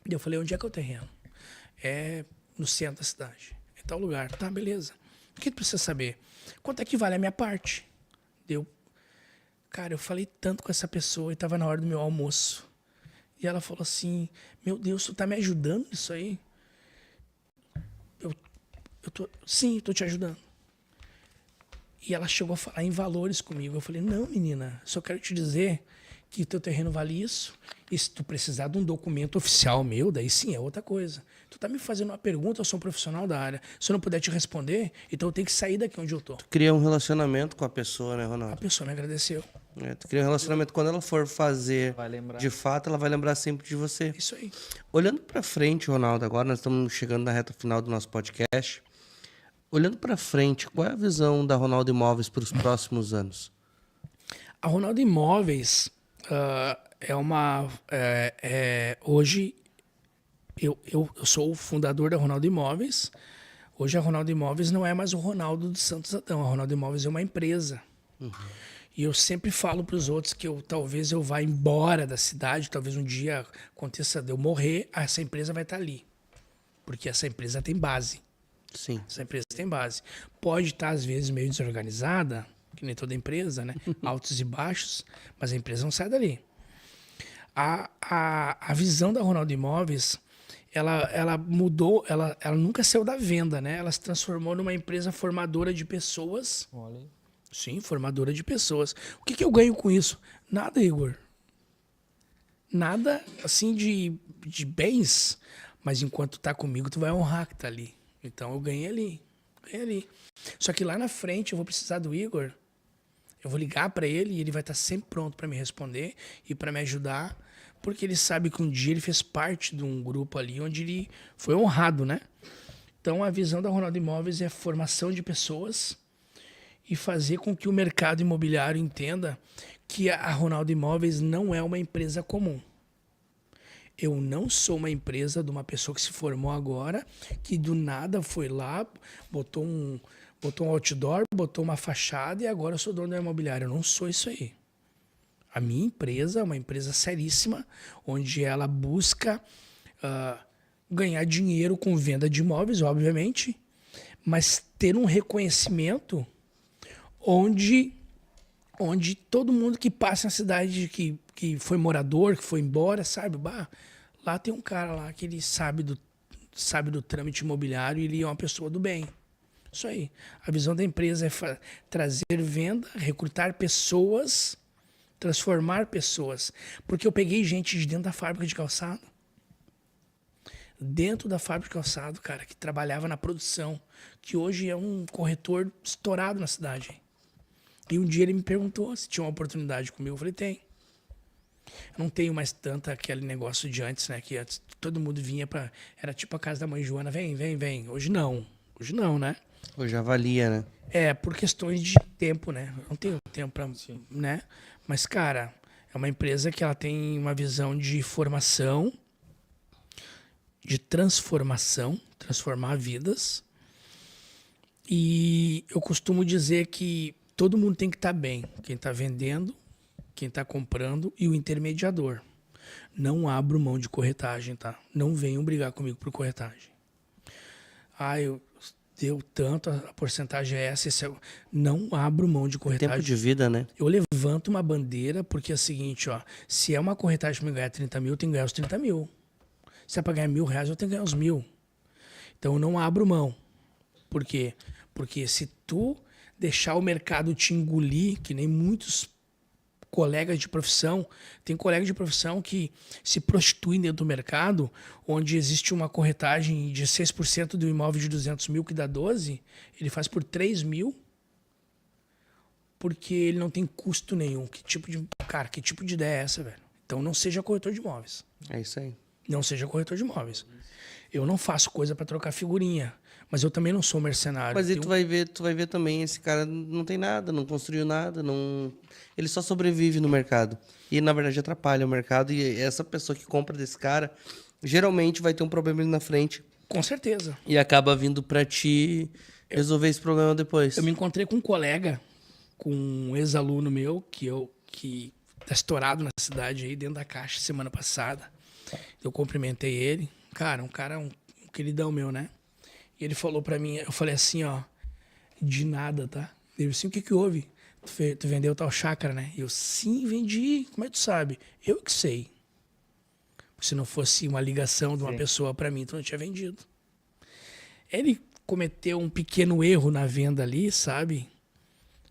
E eu falei, onde é que é o terreno? É no centro da cidade. Em tal lugar. Tá, beleza. O que tu precisa saber? Quanto é que vale a minha parte? Cara, eu falei tanto com essa pessoa e tava na hora do meu almoço. E ela falou assim, meu Deus, tu tá me ajudando nisso aí? Sim, tô te ajudando. E ela chegou a falar em valores comigo. Eu falei, não, menina, só quero te dizer que teu terreno vale isso. E se tu precisar de um documento oficial meu, daí sim, é outra coisa. Tu tá me fazendo uma pergunta, eu sou um profissional da área. Se eu não puder te responder, então eu tenho que sair daqui onde eu tô. Tu cria um relacionamento com a pessoa, né, A Ronaldo? pessoa me agradeceu. Tu cria um relacionamento. Quando ela for fazer, Vai lembrar. de fato, ela vai lembrar sempre de você. Isso aí. Olhando pra frente, Ronaldo, agora nós estamos chegando na reta final do nosso podcast. Olhando pra frente, qual é a visão da Ronaldo Imóveis para os próximos anos? A Ronaldo Imóveis hoje eu sou o fundador da Ronaldo Imóveis. Hoje a Ronaldo Imóveis não é mais o Ronaldo dos Santos Adão. A Ronaldo Imóveis é uma empresa. E eu sempre falo para os outros que talvez eu vá embora da cidade, talvez um dia aconteça de eu morrer, essa empresa vai estar ali. Porque essa empresa tem base. Sim. Essa empresa tem base. Pode estar, às vezes, meio desorganizada, que nem toda empresa, né? Altos e baixos, mas a empresa não sai dali. A visão da Ronaldo Imóveis, ela mudou, ela nunca saiu da venda, né? Ela se transformou numa empresa formadora de pessoas. Olha aí. Sim, formadora de pessoas. O que eu ganho com isso? Nada, Igor. Nada, assim, de bens, mas enquanto tu tá comigo, tu vai honrar que tá ali. Então eu ganhei ali. Só que lá na frente eu vou precisar do Igor. Eu vou ligar para ele e ele vai estar sempre pronto para me responder e para me ajudar, porque ele sabe que um dia ele fez parte de um grupo ali onde ele foi honrado, né? Então a visão da Ronaldo Imóveis é formação de pessoas e fazer com que o mercado imobiliário entenda que a Ronaldo Imóveis não é uma empresa comum. Eu não sou uma empresa de uma pessoa que se formou agora, que do nada foi lá, botou um outdoor, botou uma fachada e agora eu sou dono da imobiliária. Eu não sou isso aí. A minha empresa é uma empresa seríssima, onde ela busca ganhar dinheiro com venda de imóveis, obviamente, mas ter um reconhecimento onde todo mundo que passa na cidade, que foi morador, que foi embora, sabe? Lá tem um cara lá que ele sabe do trâmite imobiliário e ele é uma pessoa do bem. Isso aí. A visão da empresa é trazer venda, recrutar pessoas, transformar pessoas. Porque eu peguei gente de dentro da fábrica de calçado. Dentro da fábrica de calçado, cara, que trabalhava na produção, que hoje é um corretor estourado na cidade. E um dia ele me perguntou se tinha uma oportunidade comigo. Eu falei, tem. Eu não tenho mais tanto aquele negócio de antes, né? Que antes todo mundo vinha pra... Era tipo a casa da mãe Joana, vem. Hoje não, né? Hoje avalia, né? É, por questões de tempo, né? Eu não tenho tempo pra... né? Mas, cara, é uma empresa que ela tem uma visão de formação, de transformação, transformar vidas. E eu costumo dizer que todo mundo tem que estar bem. Quem está vendendo, quem está comprando e o intermediador. Não abro mão de corretagem, tá? Não venham brigar comigo por corretagem. Deu tanto, a porcentagem é essa. Não abro mão de corretagem. Tempo de vida, né? Eu levanto uma bandeira porque é o seguinte, ó. Se é uma corretagem para me ganhar 30 mil, eu tenho que ganhar os 30 mil. Se é para ganhar R$1.000, eu tenho que ganhar os 1.000. Então eu não abro mão. Por quê? Porque se tu deixar o mercado te engolir, que nem muitos colegas de profissão, tem colegas de profissão que se prostituem dentro do mercado, onde existe uma corretagem de 6% do imóvel de 200 mil que dá 12, ele faz por 3 mil, porque ele não tem custo nenhum. Que tipo de ideia é essa, velho? Então não seja corretor de imóveis. É isso aí. Não seja corretor de imóveis. Eu não faço coisa para trocar figurinha, mas eu também não sou mercenário. Mas aí tu vai ver também, esse cara não tem nada, não construiu nada, não... ele só sobrevive no mercado. E, na verdade, atrapalha o mercado. E essa pessoa que compra desse cara, geralmente vai ter um problema ali na frente. Com certeza. E acaba vindo pra ti resolver esse problema depois. Eu me encontrei com um colega, com um ex-aluno meu, que tá estourado na cidade aí, dentro da caixa, semana passada. Eu cumprimentei ele. Cara, um queridão meu, né? E ele falou pra mim, eu falei assim, ó, de nada, tá? Ele disse, o que houve? Tu vendeu tal chácara, né? E eu, sim, vendi. Como é que tu sabe? Eu que sei. Se não fosse uma ligação de uma pessoa pra mim, tu não tinha vendido. Ele cometeu um pequeno erro na venda ali, sabe?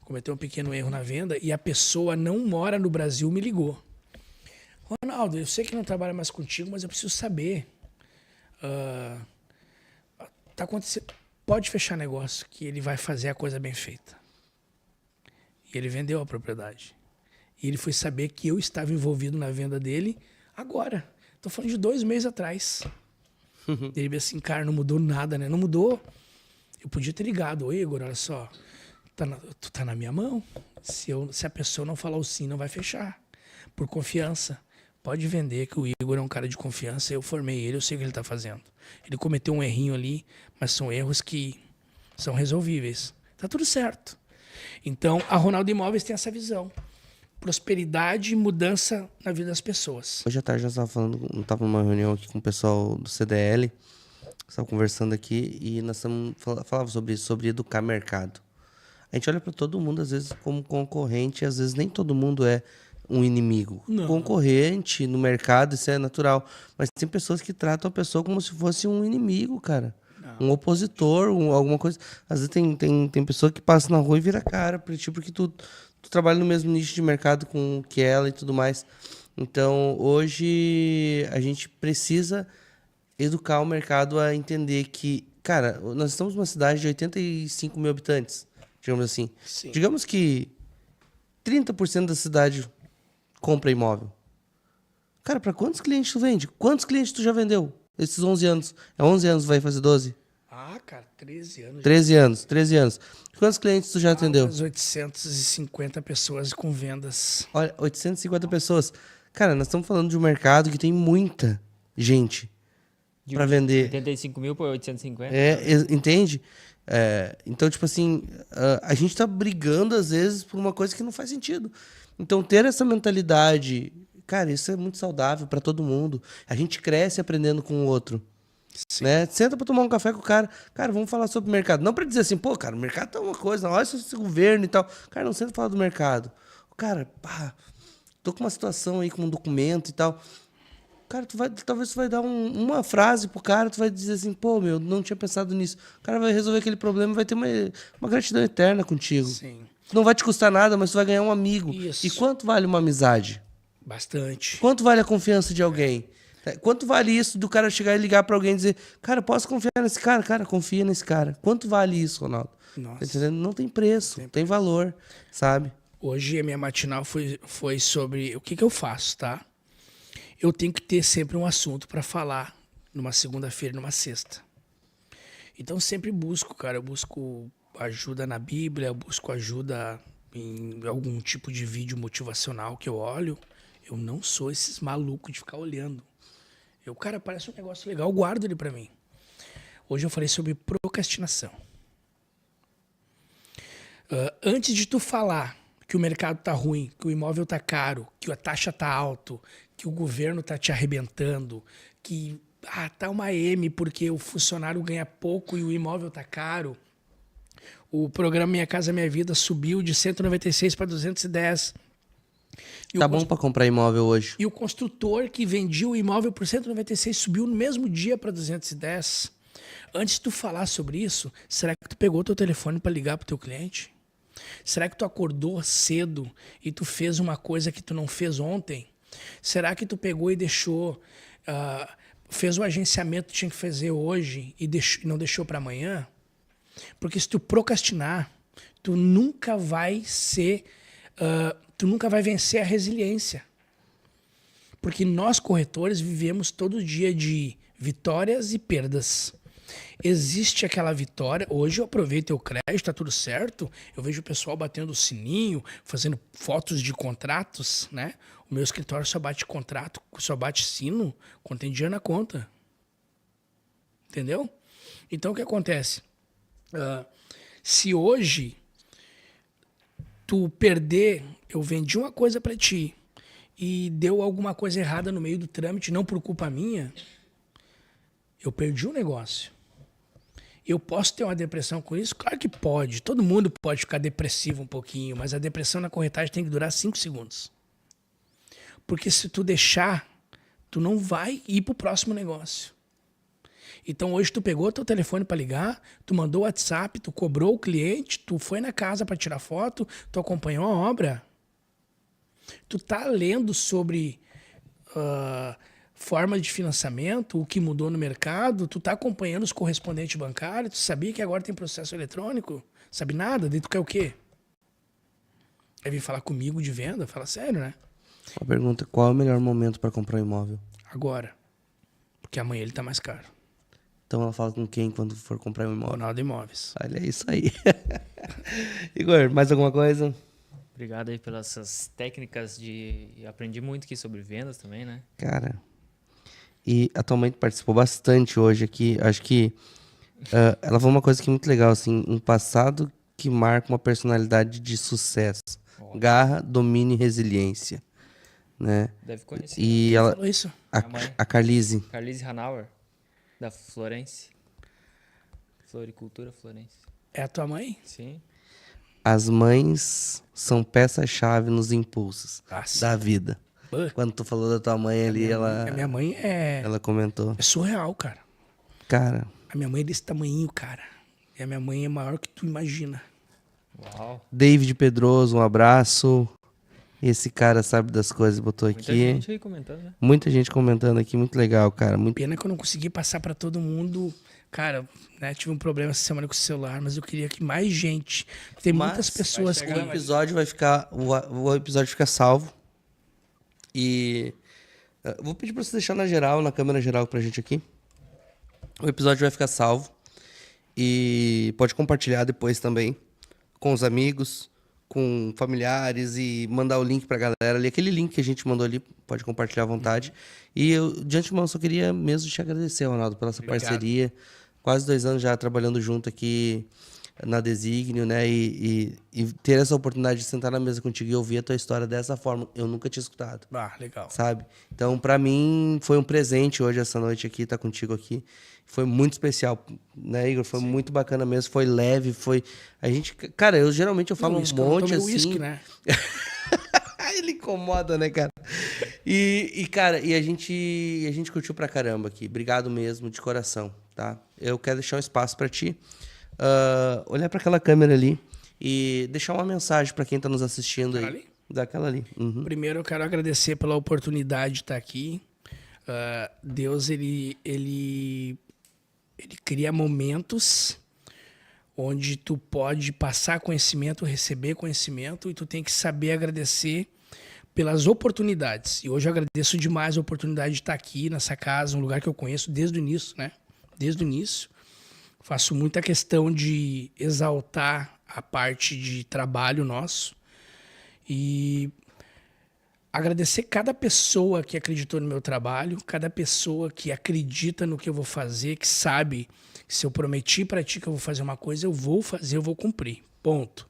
Cometeu um pequeno erro na venda e a pessoa não mora no Brasil, me ligou. Ronaldo, eu sei que não trabalha mais contigo, mas eu preciso saber. Tá acontecendo. Pode fechar negócio, que ele vai fazer a coisa bem feita. E ele vendeu a propriedade. E ele foi saber que eu estava envolvido na venda dele agora. Tô falando de 2 meses atrás. Ele disse assim, cara, não mudou nada, né? Não mudou. Eu podia ter ligado. Oi, Igor, olha só. Tu tá na minha mão. Se a pessoa não falar o sim, não vai fechar. Por confiança. Pode vender, que o Igor é um cara de confiança. Eu formei ele, eu sei o que ele tá fazendo. Ele cometeu um errinho ali, mas são erros que são resolvíveis. Tá tudo certo. Então, a Ronaldo Imóveis tem essa visão. Prosperidade e mudança na vida das pessoas. Hoje à tarde nós estava numa reunião aqui com o pessoal do CDL, estava conversando aqui e nós falávamos sobre isso, sobre educar mercado. A gente olha para todo mundo às vezes como concorrente, e às vezes nem todo mundo é um inimigo. Não. Concorrente no mercado, isso é natural, mas tem pessoas que tratam a pessoa como se fosse um inimigo, cara. Não. Um opositor, alguma coisa. Às vezes tem pessoa que passa na rua e vira cara pra ti, porque tu trabalha no mesmo nicho de mercado que ela e tudo mais. Então, hoje, a gente precisa educar o mercado a entender que, cara, nós estamos numa cidade de 85 mil habitantes, digamos assim. Sim. Digamos que 30% da cidade compra imóvel. Cara, para quantos clientes tu vende? Quantos clientes tu já vendeu esses 11 anos? É 11 anos, vai fazer 12? Ah, cara, 13 anos. 13 anos. Quantos clientes tu já atendeu? Umas 850 pessoas com vendas. Olha, 850 pessoas. Cara, nós estamos falando de um mercado que tem muita gente para vender. 85 mil por 850? Entende? Então, tipo assim, a gente tá brigando às vezes por uma coisa que não faz sentido. Então, ter essa mentalidade, cara, isso é muito saudável para todo mundo. A gente cresce aprendendo com o outro. Né? Senta pra tomar um café com o cara. Cara, vamos falar sobre o mercado. Não pra dizer assim, pô, cara, o mercado tá uma coisa, olha esse governo e tal. Cara, não senta falar do mercado. Cara, pá, tô com uma situação aí com um documento e tal. Cara, talvez tu vai dar uma frase pro cara, tu vai dizer assim, pô, meu, não tinha pensado nisso. O cara vai resolver aquele problema e vai ter uma gratidão eterna contigo. Sim. Não vai te custar nada, mas tu vai ganhar um amigo. Isso. E quanto vale uma amizade? Bastante. Quanto vale a confiança de alguém? Quanto vale isso do cara chegar e ligar pra alguém e dizer, cara, posso confiar nesse cara? Cara, confia nesse cara. Quanto vale isso, Ronaldo? Nossa. Tá entendendo? Não tem preço, tem valor, sabe? Hoje a minha matinal foi sobre o que eu faço, tá? Eu tenho que ter sempre um assunto para falar numa segunda-feira e numa sexta. Então sempre busco, cara, eu busco ajuda na Bíblia, eu busco ajuda em algum tipo de vídeo motivacional que eu olho. Eu não sou esses malucos de ficar olhando. Cara, parece um negócio legal, eu guardo ele pra mim. Hoje eu falei sobre procrastinação. Antes de tu falar que o mercado tá ruim, que o imóvel tá caro, que a taxa tá alto, que o governo tá te arrebentando, que tá uma M porque o funcionário ganha pouco e o imóvel tá caro. O programa Minha Casa Minha Vida subiu de 196 para 210. Tá bom para comprar imóvel hoje. E o construtor que vendia o imóvel por 196 subiu no mesmo dia para 210. Antes de tu falar sobre isso, será que tu pegou teu telefone para ligar pro teu cliente? Será que tu acordou cedo e tu fez uma coisa que tu não fez ontem? Será que tu pegou e deixou, fez o agenciamento que tinha que fazer hoje e não deixou para amanhã? Porque se tu procrastinar, tu nunca vai vencer a resiliência. Porque nós, corretores, vivemos todo dia de vitórias e perdas. Existe aquela vitória, hoje eu aproveito o crédito, tá tudo certo, eu vejo o pessoal batendo o sininho, fazendo fotos de contratos, né? O meu escritório só bate contrato, só bate sino quando tem dinheiro na conta. Entendeu? Então o que acontece? Se hoje tu perder, eu vendi uma coisa para ti e deu alguma coisa errada no meio do trâmite, não por culpa minha, eu perdi o negócio. Eu posso ter uma depressão com isso? Claro que pode. Todo mundo pode ficar depressivo um pouquinho, mas a depressão na corretagem tem que durar 5 segundos. Porque se tu deixar, tu não vai ir pro próximo negócio. Então hoje tu pegou teu telefone para ligar, tu mandou o WhatsApp, tu cobrou o cliente, tu foi na casa para tirar foto, tu acompanhou a obra. Tu tá lendo sobre forma de financiamento, o que mudou no mercado, tu tá acompanhando os correspondentes bancários, tu sabia que agora tem processo eletrônico? Sabe nada? Daí tu quer o quê? Aí vem falar comigo de venda? Fala sério, né? Uma pergunta, qual é o melhor momento para comprar um imóvel? Agora. Porque amanhã ele tá mais caro. Então ela fala com quem quando for comprar um imóvel? Ronaldo Imóveis. Olha isso aí. Igor, mais alguma coisa? Obrigado aí pelas essas técnicas de... Aprendi muito aqui sobre vendas também, né? Cara, e a tua mãe participou bastante hoje aqui. Acho que ela falou uma coisa que é muito legal, assim, um passado que marca uma personalidade de sucesso. Garra, domínio e resiliência, né? Deve conhecer. E ela, Falou isso? a Carlise, Carlise Hanauer, da Florence. Floricultura Florence. É a tua mãe? Sim. as mães são peça-chave nos impulsos da vida. Quando tu falou da tua mãe ali, A minha mãe ela comentou. é surreal, cara. Cara, A minha mãe é desse tamanhinho, cara. E a minha mãe é maior que tu imagina. Uau. David Pedroso, um abraço. Esse cara sabe das coisas, botou Muita aqui. gente aí comentando, né? Muita gente comentando aqui, muito legal, cara. Muito... Pena que eu não consegui passar pra todo mundo. Cara, né, tive um problema essa semana com o celular, mas eu queria que mais gente. Tem muitas pessoas que. O episódio vai ficar. O episódio fica salvo. E. Vou pedir pra você deixar na geral, na câmera geral pra gente aqui. O episódio vai ficar salvo. E pode compartilhar depois também com os amigos, com familiares e mandar o link pra galera ali. Aquele link que a gente mandou ali, pode compartilhar à vontade. E eu, de antemão, só queria mesmo te agradecer, Ronaldo, pela essa parceria. Quase 2 anos já trabalhando junto aqui na Desígnio, né? E ter essa oportunidade de sentar na mesa contigo e ouvir a tua história dessa forma, eu nunca tinha escutado. Ah, legal. Sabe? Então, pra mim, foi um presente hoje, essa noite aqui, estar contigo aqui. Foi muito especial, né, Igor? Foi muito bacana mesmo, foi leve, foi... A gente... Cara, eu geralmente falo um monte assim... Whisky, né? Ele incomoda, né, cara? E cara, e a gente curtiu pra caramba aqui. Obrigado mesmo, de coração, tá? Eu quero deixar um espaço pra ti. Olhar pra aquela câmera ali e deixar uma mensagem pra quem tá nos assistindo aí. Ali? Daquela ali. Uhum. Primeiro eu quero agradecer pela oportunidade de estar aqui. Deus, ele cria momentos onde tu pode passar conhecimento, receber conhecimento, e tu tem que saber agradecer pelas oportunidades. E hoje eu agradeço demais a oportunidade de estar aqui nessa casa, um lugar que eu conheço desde o início, né? Desde o início. Faço muita questão de exaltar a parte de trabalho nosso e agradecer cada pessoa que acreditou no meu trabalho, cada pessoa que acredita no que eu vou fazer, que sabe que se eu prometi para ti que eu vou fazer uma coisa, eu vou fazer, eu vou cumprir. Ponto.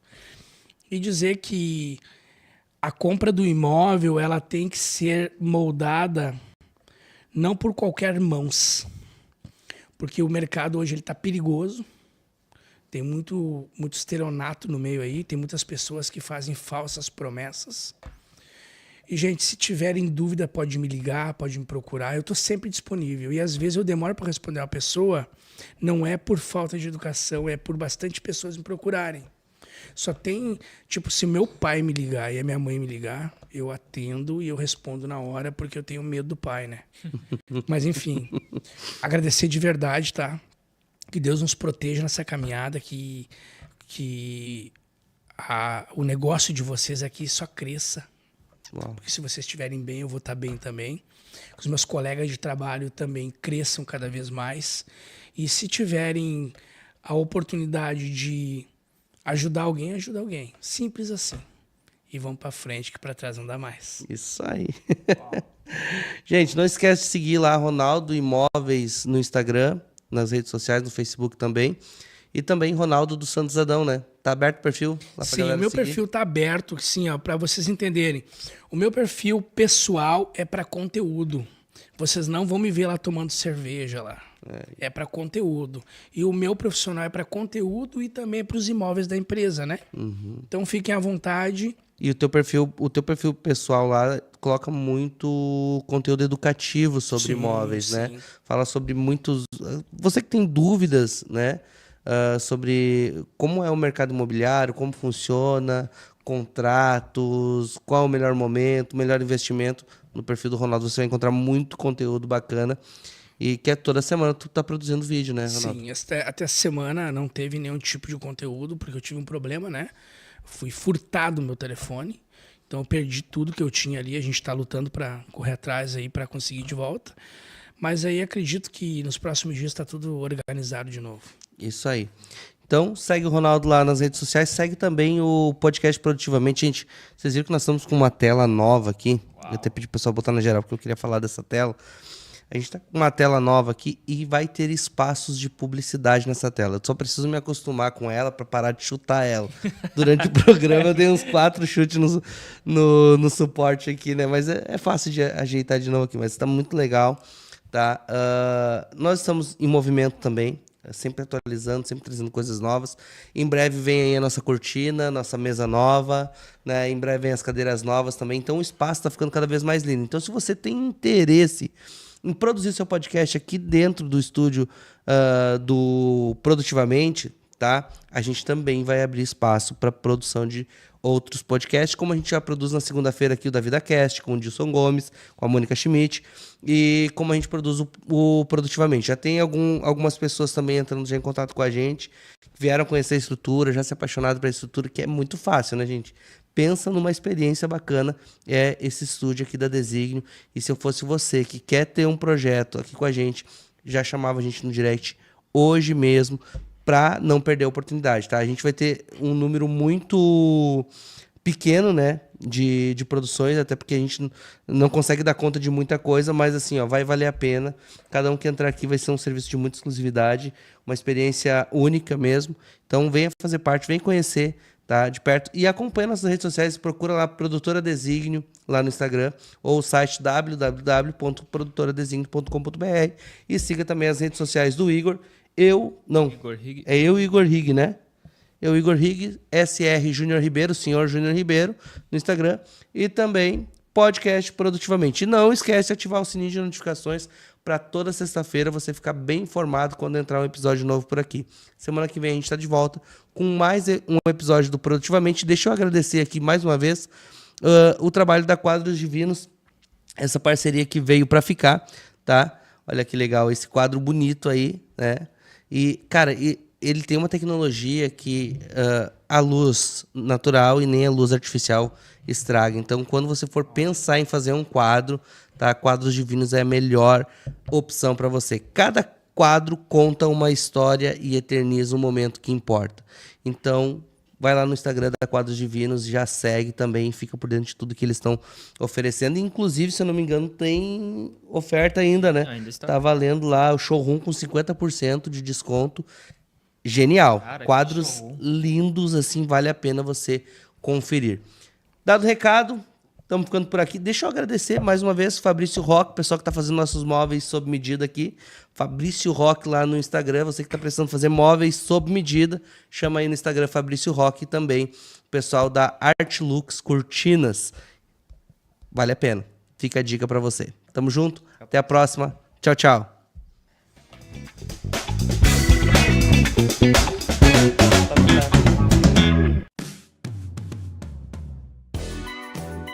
E dizer que a compra do imóvel, ela tem que ser moldada não por qualquer mãos, porque o mercado hoje ele está perigoso, tem muito estelionato no meio aí, tem muitas pessoas que fazem falsas promessas. E, gente, se tiverem dúvida, pode me ligar, pode me procurar. Eu estou sempre disponível. E, às vezes, eu demoro para responder uma pessoa, não é por falta de educação, é por bastante pessoas me procurarem. Só tem, tipo, se meu pai me ligar e a minha mãe me ligar, eu atendo e eu respondo na hora, porque eu tenho medo do pai, né? Mas, enfim, agradecer de verdade, tá? Que Deus nos proteja nessa caminhada, que o negócio de vocês aqui só cresça. Porque se vocês estiverem bem, eu vou estar bem também. Que os meus colegas de trabalho também cresçam cada vez mais. E se tiverem a oportunidade de ajudar alguém, ajuda alguém. Simples assim. E vamos para frente, que para trás não dá mais. Isso aí. Gente, não esquece de seguir lá Ronaldo Imóveis no Instagram, nas redes sociais, no Facebook também. E também Ronaldo dos Santos Adão, né? Tá aberto o perfil? Lá pra Sim, galera o meu seguir? perfil tá aberto, sim, ó, para vocês entenderem. O meu perfil pessoal é para conteúdo. Vocês não vão me ver lá tomando cerveja lá. É para conteúdo. E o meu profissional é para conteúdo e também para os imóveis da empresa, né? Então fiquem à vontade. E o teu perfil pessoal lá coloca muito conteúdo educativo sobre Sim, imóveis, né? sim. Fala sobre muitos... Você que tem dúvidas, né? Sobre como é o mercado imobiliário, como funciona, contratos, qual é o melhor momento, melhor investimento. No perfil do Ronaldo você vai encontrar muito conteúdo bacana. E que toda semana tu tá produzindo vídeo, né, Ronaldo? Sim, até essa semana não teve nenhum tipo de conteúdo, porque eu tive um problema, né? Fui furtado o meu telefone, então eu perdi tudo que eu tinha ali. A gente tá lutando para correr atrás aí para conseguir de volta. Mas aí acredito que nos próximos dias tá tudo organizado de novo. Isso aí. Então, segue o Ronaldo lá nas redes sociais, segue também o podcast Produtivamente. Gente, vocês viram que nós estamos com uma tela nova aqui. Eu até pedi pro pessoal botar na geral, porque eu queria falar dessa tela. A gente tá com uma tela nova aqui e vai ter espaços de publicidade nessa tela. Eu só preciso me acostumar com ela para parar de chutar ela. Durante o programa eu dei uns 4 chutes no suporte aqui, né? Mas é fácil de ajeitar de novo aqui, mas tá muito legal, tá? Nós estamos em movimento também, sempre atualizando, sempre trazendo coisas novas. Em breve vem aí a nossa cortina, nossa mesa nova, né? Em breve vem as cadeiras novas também. Então o espaço está ficando cada vez mais lindo. Então se você tem interesse em produzir seu podcast aqui dentro do estúdio do Produtivamente, tá? A gente também vai abrir espaço para produção de outros podcasts, como a gente já produz na segunda-feira aqui o da VidaCast, com o Dilson Gomes, com a Mônica Schmidt, e como a gente produz o Produtivamente. Já tem algumas pessoas também entrando já em contato com a gente, que vieram conhecer a estrutura, já se apaixonaram pela estrutura, que é muito fácil, né, gente? Pensa numa experiência bacana, é esse estúdio aqui da Designio. E se eu fosse você que quer ter um projeto aqui com a gente, já chamava a gente no direct hoje mesmo, para não perder a oportunidade, tá? A gente vai ter um número muito pequeno, né, de produções, até porque a gente não consegue dar conta de muita coisa, mas assim, ó, vai valer a pena. Cada um que entrar aqui vai ser um serviço de muita exclusividade, uma experiência única mesmo. Então venha fazer parte, venha conhecer, tá, de perto, e acompanha nossas redes sociais, procura lá Produtora Designio lá no Instagram, ou o site www.produtoradesignio.com.br, e siga também as redes sociais do Igor. Igor Hig. É eu, Igor Hig, né? Eu, Igor Hig, SR Júnior Ribeiro, Senhor Júnior Ribeiro, no Instagram, e também podcast Produtivamente. E não esquece de ativar o sininho de notificações para toda sexta-feira você ficar bem informado quando entrar um episódio novo por aqui. Semana que vem a gente está de volta com mais um episódio do Produtivamente. Deixa eu agradecer aqui mais uma vez o trabalho da Quadros Divinos, essa parceria que veio para ficar, tá? Olha que legal esse quadro bonito aí, né? E, cara, ele tem uma tecnologia que a luz natural e nem a luz artificial estraga. Então, quando você for pensar em fazer um quadro, tá? Quadros Divinos é a melhor opção para você. Cada quadro conta uma história e eterniza um momento que importa. Então, vai lá no Instagram da Quadros Divinos, já segue também, fica por dentro de tudo que eles estão oferecendo. Inclusive, se eu não me engano, tem oferta ainda, né? Ainda está. Tá valendo lá o showroom com 50% de desconto. Genial. Cara, que quadros showroom. lindos, assim, vale a pena você conferir. Dado o recado, estamos ficando por aqui. Deixa eu agradecer mais uma vez Fabrício Roque, pessoal que está fazendo nossos móveis sob medida aqui. Fabrício Roque lá no Instagram. Você que está precisando fazer móveis sob medida, chama aí no Instagram Fabrício Roque, e também o pessoal da Artlux Cortinas. Vale a pena. Fica a dica para você. Tamo junto. Até a próxima. Tchau, tchau.